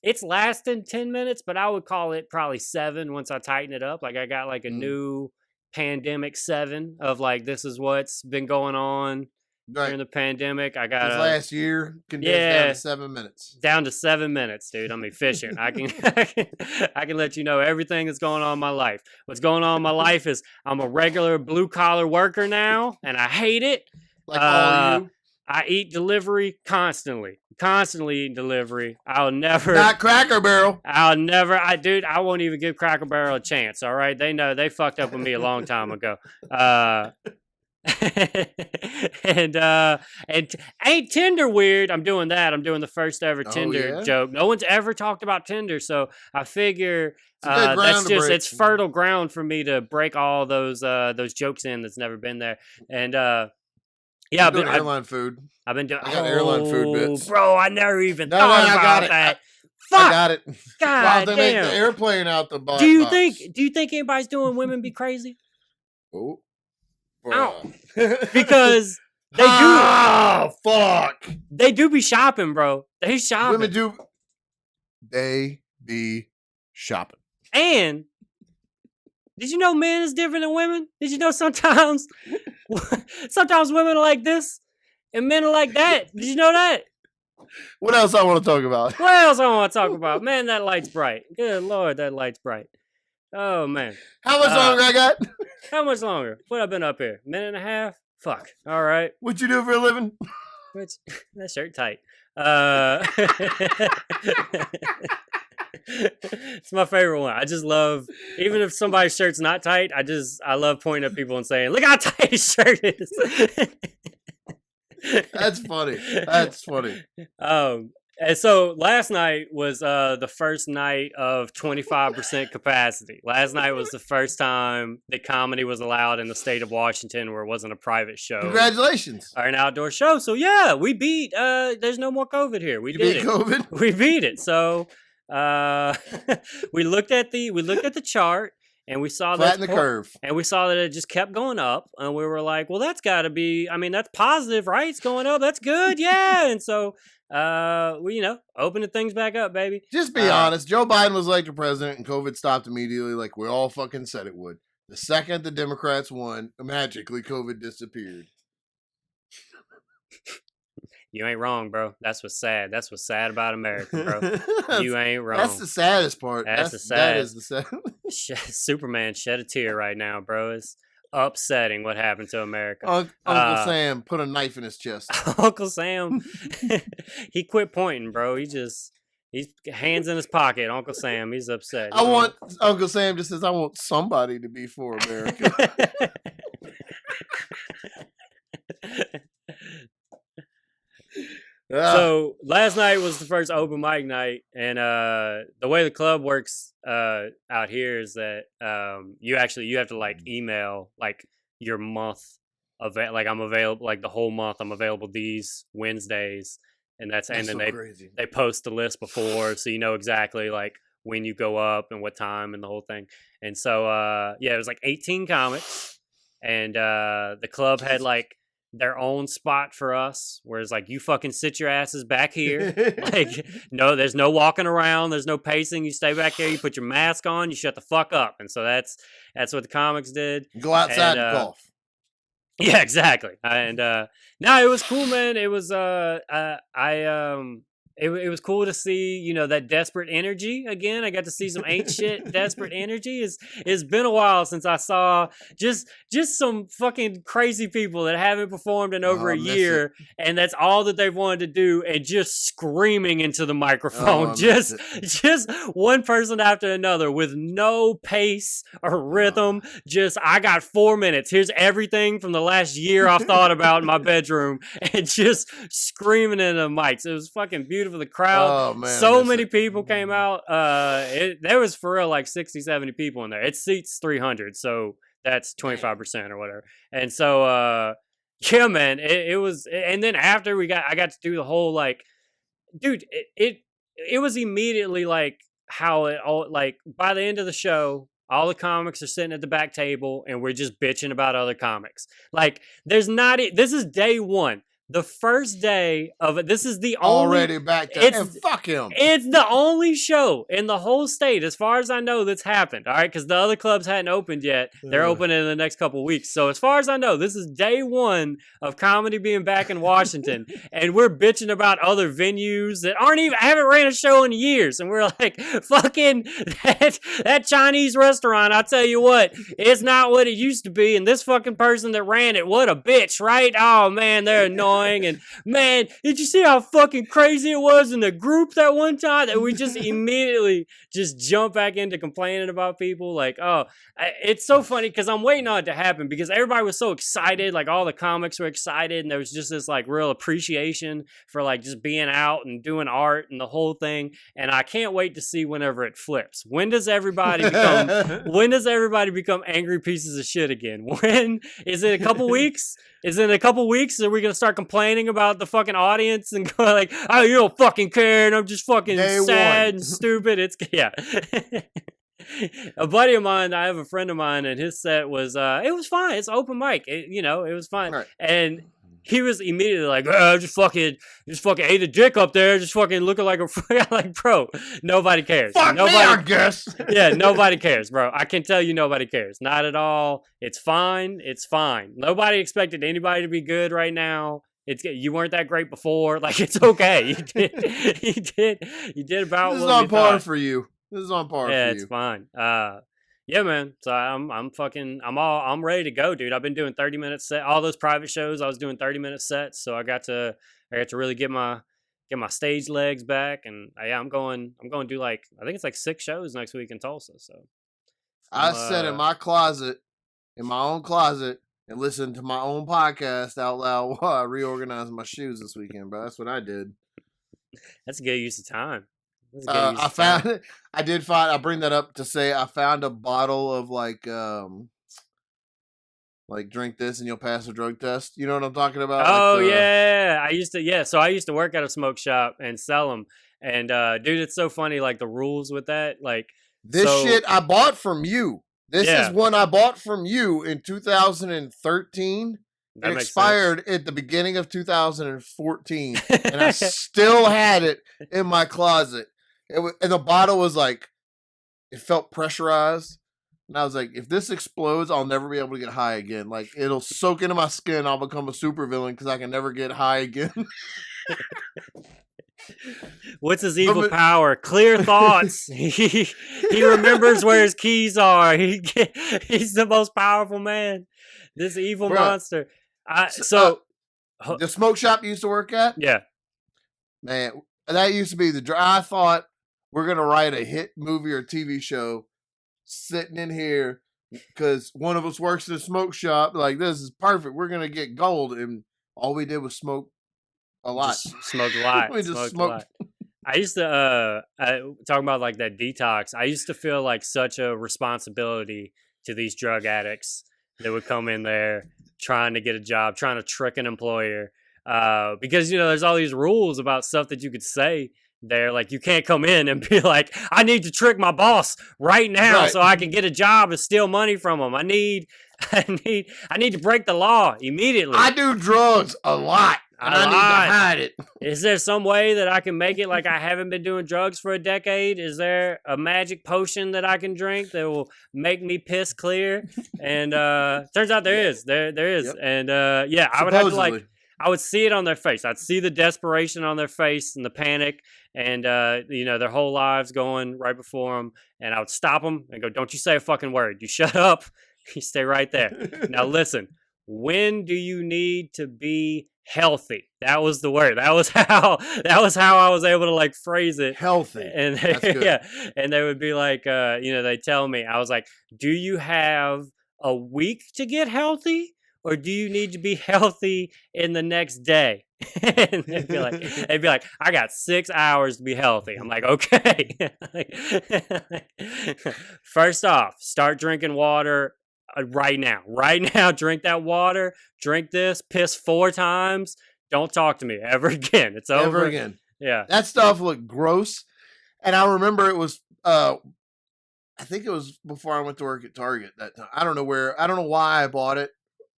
It's lasting 10 minutes, but I would call it probably 7 once I tighten it up. Like I got like a new pandemic 7 of like this is what's been going on during the pandemic. I got this last year condensed down to 7 minutes. Down to 7 minutes, dude. I'm efficient. I can I can let you know everything that's going on in my life. What's going on in my life is I'm a regular blue collar worker now, and I hate it. Like all you. I eat delivery constantly eating delivery. I'll never. Not Cracker Barrel. Dude, I won't even give Cracker Barrel a chance. All right, they know they fucked up with me a long time ago. And ain't Tinder weird? I'm doing that. I'm doing the first ever Tinder joke. No one's ever talked about Tinder, so I figure it's fertile ground for me to break all those jokes in that's never been there. And yeah, I've been airline food. I've been doing. I got airline food bits, bro. I never even thought about that. Fuck. I got it. God While they damn. make the airplane out the box. Do you think anybody's doing women be crazy? Oh. Because they do. Oh, fuck. They do be shopping, bro. They shopping. Women do. They be shopping. And did you know men is different than women? Did you know sometimes women are like this and men are like that? Did you know that? What else I want to talk about? What else I want to talk about? Man, that light's bright. Good Lord, that light's bright. Oh, man. How much longer I got? How much longer? What I've been up here? Minute and a half? Fuck. All right. What you do for a living? That shirt tight. It's my favorite one. I just love, even if somebody's shirt's not tight, I love pointing at people and saying, look how tight his shirt is. That's funny. That's funny. And so last night was the first night of 25% capacity. Last night was the first time that comedy was allowed in the state of Washington where it wasn't a private show. Congratulations. Or an outdoor show. So yeah, we beat, there's no more COVID here. We did it. COVID? We beat it. So we looked at the chart and we saw flatten the curve, and we saw that it just kept going up, and we were like, well, that's got to be, I mean, that's positive, right? It's going up, that's good, yeah. And so we opening things back up, baby. Just be honest, Joe Biden was elected president and COVID stopped immediately, like we all fucking said it would. The second the Democrats won, magically COVID disappeared. You ain't wrong, bro. That's what's sad. That's what's sad about America, bro. You ain't wrong. That's the saddest part. That is the sad. Superman shed a tear right now, bro. It's upsetting what happened to America. Uncle Sam put a knife in his chest. Uncle Sam, he quit pointing, bro. He's hands in his pocket. Uncle Sam, he's upset. Uncle Sam just says, I want somebody to be for America. So last night was the first open mic night, and the way the club works out here is that you have to like email like your month of like I'm available like the whole month. I'm available these Wednesdays, and then they post the list before, so you know exactly like when you go up and what time and the whole thing. And so it was like 18 comics, and the club had like their own spot for us, whereas like you fucking sit your asses back here. Like no, there's no walking around, there's no pacing. You stay back here, you put your mask on, you shut the fuck up. And so that's what the comics did. Go outside and golf. Yeah, exactly. And no, it was cool, man. It was it was cool to see, that desperate energy again. I got to see some ain't shit desperate energy. It's been a while since I saw just some fucking crazy people that haven't performed in over a year, and that's all that they've wanted to do, and just screaming into the microphone. Just one person after another with no pace or rhythm. Just, I got 4 minutes. Here's everything from the last year I've thought about in my bedroom, and just screaming into the mics. It was fucking beautiful. The crowd, so many people came out. There was for real like 60, 70 people in there. It seats 300, so that's 25% or whatever. And so yeah, man, it was. And then after I got to do the whole like, dude, it was immediately like how it all, like by the end of the show, all the comics are sitting at the back table and we're just bitching about other comics. Like this is day one. The first day of it. This is the already back there. And fuck him. It's the only show in the whole state, as far as I know, that's happened. All right, because the other clubs hadn't opened yet. They're opening in the next couple weeks. So as far as I know, this is day one of comedy being back in Washington, and we're bitching about other venues that haven't ran a show in years, and we're like, fucking that Chinese restaurant. I'll tell you what, it's not what it used to be, and this fucking person that ran it, what a bitch, right? Oh man, they're annoying. And man, did you see how fucking crazy it was in the group that one time that we just immediately just jump back into complaining about people? Like, it's so funny because I'm waiting on it to happen because everybody was so excited. Like all the comics were excited, and there was just this like real appreciation for like just being out and doing art and the whole thing. And I can't wait to see whenever it flips. When does everybody become angry pieces of shit again? When is it? A couple weeks? Is it in a couple weeks? Are we gonna start complaining about the fucking audience and go like, "Oh, you don't fucking care," and I'm just fucking sad and stupid? It's yeah. A buddy of mine, I have a friend of mine, and his set was it was fine. It's open mic, it was fine, right. And he was immediately like, just fucking ate a dick up there, just fucking looking like a like, bro, nobody cares. Fuck nobody, me, I guess. Yeah, nobody cares, bro. I can tell you nobody cares. Not at all. It's fine. It's fine. Nobody expected anybody to be good right now. You weren't that great before. Like, it's okay. You did about this what is on we par thought. For you. This is on par for you. Yeah, it's fine. Yeah, man. So I'm ready to go, dude. I've been doing 30-minute set. All those private shows, I was doing 30-minute sets. So I got to really get my stage legs back, and I'm going to do like, I think it's like 6 shows next week in Tulsa. So I sat in my closet, in my own closet, and listened to my own podcast out loud while I reorganized my shoes this weekend. But that's what I did. That's a good use of time. I bring that up to say I found a bottle of like drink this and you'll pass a drug test. You know what I'm talking about? Oh, yeah. I used to work at a smoke shop and sell them. And dude, it's so funny, like the rules with that. Like this shit I bought from you. This is one I bought from you in 2013. It expired at the beginning of 2014. And I still had it in my closet. And the bottle was like, it felt pressurized. And I was like, if this explodes, I'll never be able to get high again. Like, it'll soak into my skin. I'll become a supervillain because I can never get high again. What's his evil power? Clear thoughts. He remembers where his keys are. He's the most powerful man. This evil monster. The smoke shop you used to work at? Yeah. Man, that used to be I thought we're going to write a hit movie or TV show sitting in here because one of us works in a smoke shop. Like, this is perfect. We're going to get gold. And all we did was smoke a lot. Smoked a lot. We just smoked. I used to, talking about like that detox, I used to feel like such a responsibility to these drug addicts that would come in there trying to get a job, trying to trick an employer. Because, there's all these rules about stuff that you could say there. Like, you can't come in and be like, I need to trick my boss right now so I can get a job and steal money from him. I need to break the law immediately. I do drugs a lot. And I need to hide it. Is there some way that I can make it like I haven't been doing drugs for a decade? Is there a magic potion that I can drink that will make me piss clear? And turns out there is. There is. Yep. And I would have to I would see it on their face. I'd see the desperation on their face and the panic and, their whole lives going right before them. And I would stop them and go, don't you say a fucking word. You shut up. You stay right there. Now listen, when do you need to be healthy? That was the word. That was how I was able to like phrase it. Healthy. And and they would be like, they tell me, I was like, do you have a week to get healthy? Or do you need to be healthy in the next day? And they'd be like, I got 6 hours to be healthy. I'm like, okay. First off, start drinking water right now. Right now, drink that water. Drink this. Piss 4 times. Don't talk to me ever again. It's over. Ever again. Yeah. That stuff looked gross. And I remember it was, I think it was before I went to work at Target that time. I don't know why I bought it.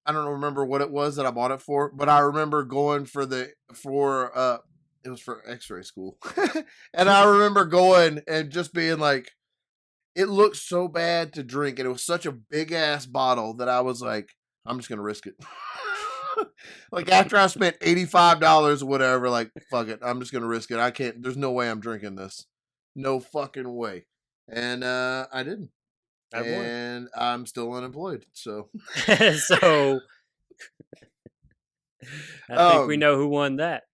I don't remember what it was that I bought it for, but I remember going it was for X-ray school, and I remember going and just being like, it looked so bad to drink, and it was such a big ass bottle that I was like, I'm just gonna risk it. Like after I spent $85 or whatever, like fuck it, I'm just gonna risk it. I can't. There's no way I'm drinking this. No fucking way. And I didn't. I won. And I'm still unemployed. So So I think we know who won that.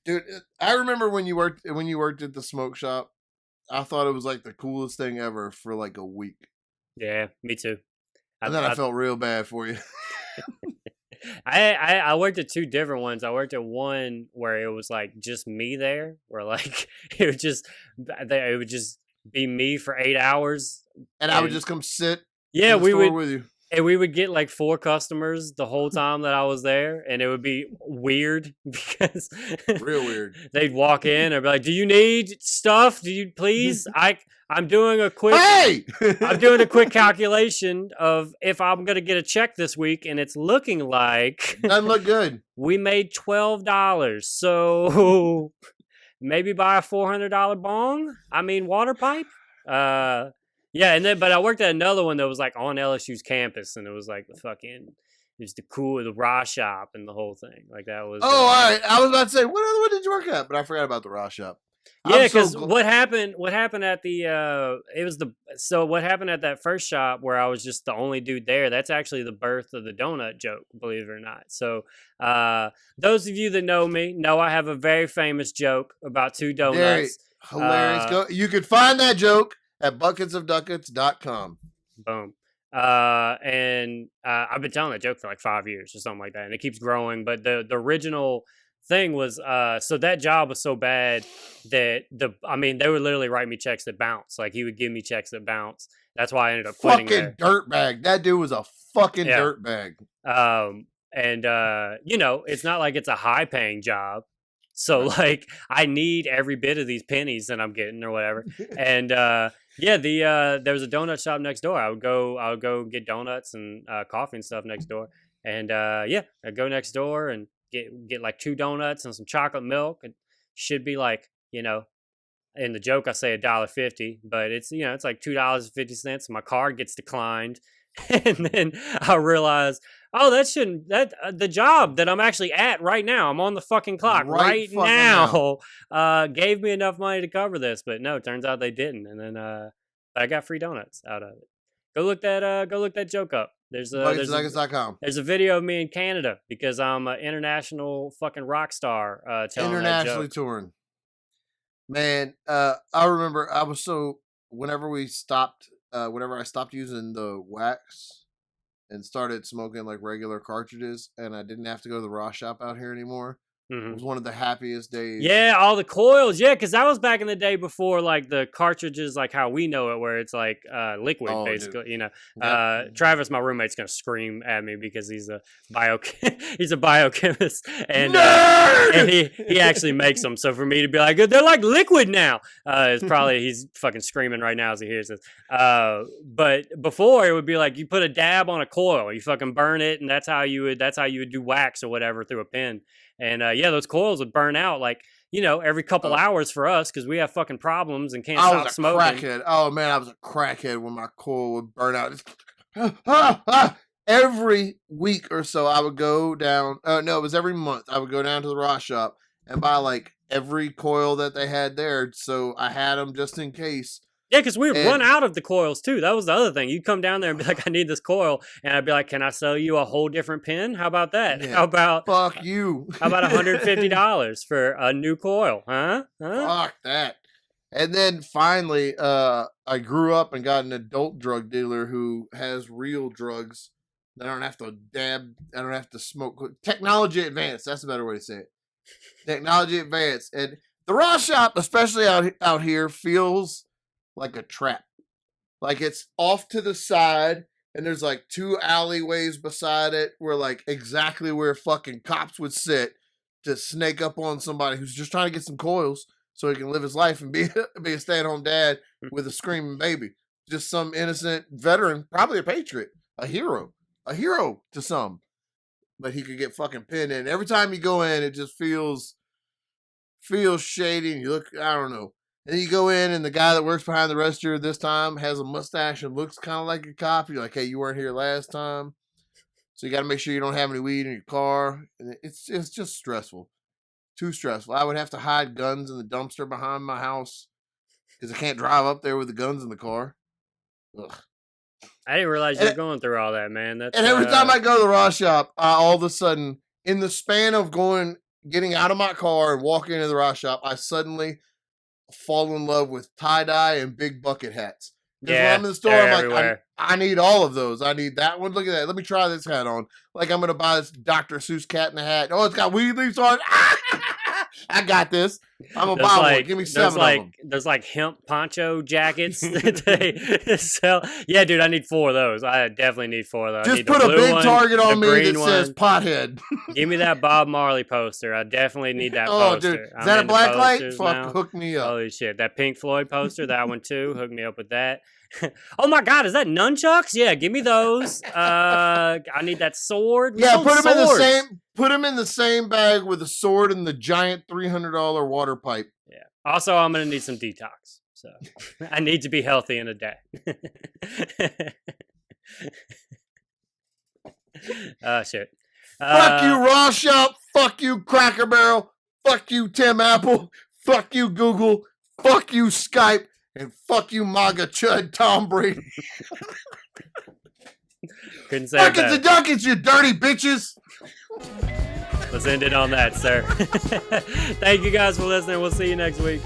Dude, I remember when you worked at the smoke shop. I thought it was like the coolest thing ever for like a week. Yeah, me too. And then I felt real bad for you. I worked at 2 different ones. I worked at one where it was like just me there, where like it would just be me for 8 hours, and I would just come sit. Yeah, in the store with you. And we would get like 4 customers the whole time that I was there, and it would be weird because real weird. They'd walk in and be like, "Do you need stuff? Do you please? I'm doing a quick I'm doing a quick calculation of if I'm gonna get a check this week, and it's looking like doesn't look good. We made $12, so maybe buy a $400 bong. I mean, water pipe. Yeah, and then but I worked at another one that was like on LSU's campus, and it was like the raw shop and the whole thing. Like that was. Oh, all right. I was about to say, what other one did you work at? But I forgot about the raw shop. Yeah, because what happened at the what happened at that first shop where I was just the only dude there, that's actually the birth of the donut joke, believe it or not. So those of you that know me know I have a very famous joke about 2 donuts. Hilarious. You could find that joke at bucketsofduckets.com. Boom. And I've been telling that joke for like 5 years or something like that, and it keeps growing. But the original thing was so that job was so bad that they would literally write me checks that bounce. Like he would give me checks that bounce. That's why I ended up quitting. Fucking dirtbag. That dude was a fucking dirtbag. It's not like it's a high paying job. So like I need every bit of these pennies that I'm getting or whatever. And there was a donut shop next door. I would go get donuts and coffee and stuff next door. And I'd go next door and get like 2 donuts and some chocolate milk. It should be like, in the joke I say $1.50, but it's it's like $2.50. My card gets declined. And then I realized, the job that I'm actually at right now, I'm on the fucking clock right now, gave me enough money to cover this. But no, it turns out they didn't. And then I got free donuts out of it. Go look that joke up. There's a video of me in Canada because I'm an international fucking rock star telling internationally that joke. touring. Man, I remember whenever I stopped using the wax and started smoking like regular cartridges, and I didn't have to go to the raw shop out here anymore. Mm-hmm. It was one of the happiest days. Yeah, all the coils. Yeah, because that was back in the day before like the cartridges, like how we know it, where it's like liquid, basically. Dude. Travis, my roommate's gonna scream at me because he's a biochemist, and he actually makes them. So for me to be like, they're like liquid now, it's probably he's fucking screaming right now as he hears this. But before it would be like you put a dab on a coil, you fucking burn it, and that's how you would do wax or whatever through a pen. And those coils would burn out like, every couple hours for us because we have fucking problems and can't stop smoking. Crackhead. Oh man, I was a crackhead when my coil would burn out. Every week or so, I would go down. No, it was every month. I would go down to the raw shop and buy like every coil that they had there. So I had them just in case. Yeah, because we would run out of the coils too. That was the other thing. You'd come down there and be like, I need this coil. And I'd be like, can I sell you a whole different pin? How about that? Yeah. How about fuck you? How about $150 for a new coil? Huh? Fuck that. And then finally, I grew up and got an adult drug dealer who has real drugs. I don't have to dab. I don't have to smoke. Technology advanced. That's a better way to say it. Technology advanced. And the raw shop, especially out here, feels like a trap. Like it's off to the side and there's like 2 alleyways beside it where like exactly where fucking cops would sit to snake up on somebody who's just trying to get some coils so he can live his life and be a stay-at-home dad with a screaming baby. Just some innocent veteran, probably a patriot, a hero. a hero to some. But he could get fucking pinned in. Every time you go in, it just feels shady. And you look, I don't know. And you go in, and the guy that works behind the register this time has a mustache and looks kind of like a cop. You're like, hey, you weren't here last time. So you got to make sure you don't have any weed in your car. And it's just stressful. Too stressful. I would have to hide guns in the dumpster behind my house because I can't drive up there with the guns in the car. Ugh. I didn't realize you were going through all that, man. That's, and every time I go to the raw shop, all of a sudden, in the span of getting out of my car and walking into the raw shop, I suddenly fall in love with tie-dye and big bucket hats. Because when I'm in the store, I'm like, I need all of those. I need that one. Look at that. Let me try this hat on. Like I'm going to buy this Dr. Seuss cat in the hat. Oh, it's got weed leaves on it. I got this. I'm going to buy one. Give me 7 of them. There's like hemp poncho jackets that they sell. Yeah, dude, I need 4 of those. I definitely need 4 of those. Just put a big target on me that says pothead. Give me that Bob Marley poster. I definitely need that poster. Dude. Is that a black light? Fuck, hook me up. Holy shit. That Pink Floyd poster, that one too. Hook me up with that. Oh my God, is that nunchucks? Yeah, give me those. I need that sword. Yeah, put them in the same bag with the sword and the giant $300 water pipe. Yeah. Also, I'm gonna need some detox. So I need to be healthy in a day. Oh shit. Fuck you, Raw Shop. Fuck you, Cracker Barrel. Fuck you, Tim Apple. Fuck you, Google. Fuck you, Skype. And fuck you, MAGA Chud Tom Brady. Couldn't say Buckets of Duckets, you dirty bitches. Let's end it on that, sir. Thank you guys for listening. We'll see you next week.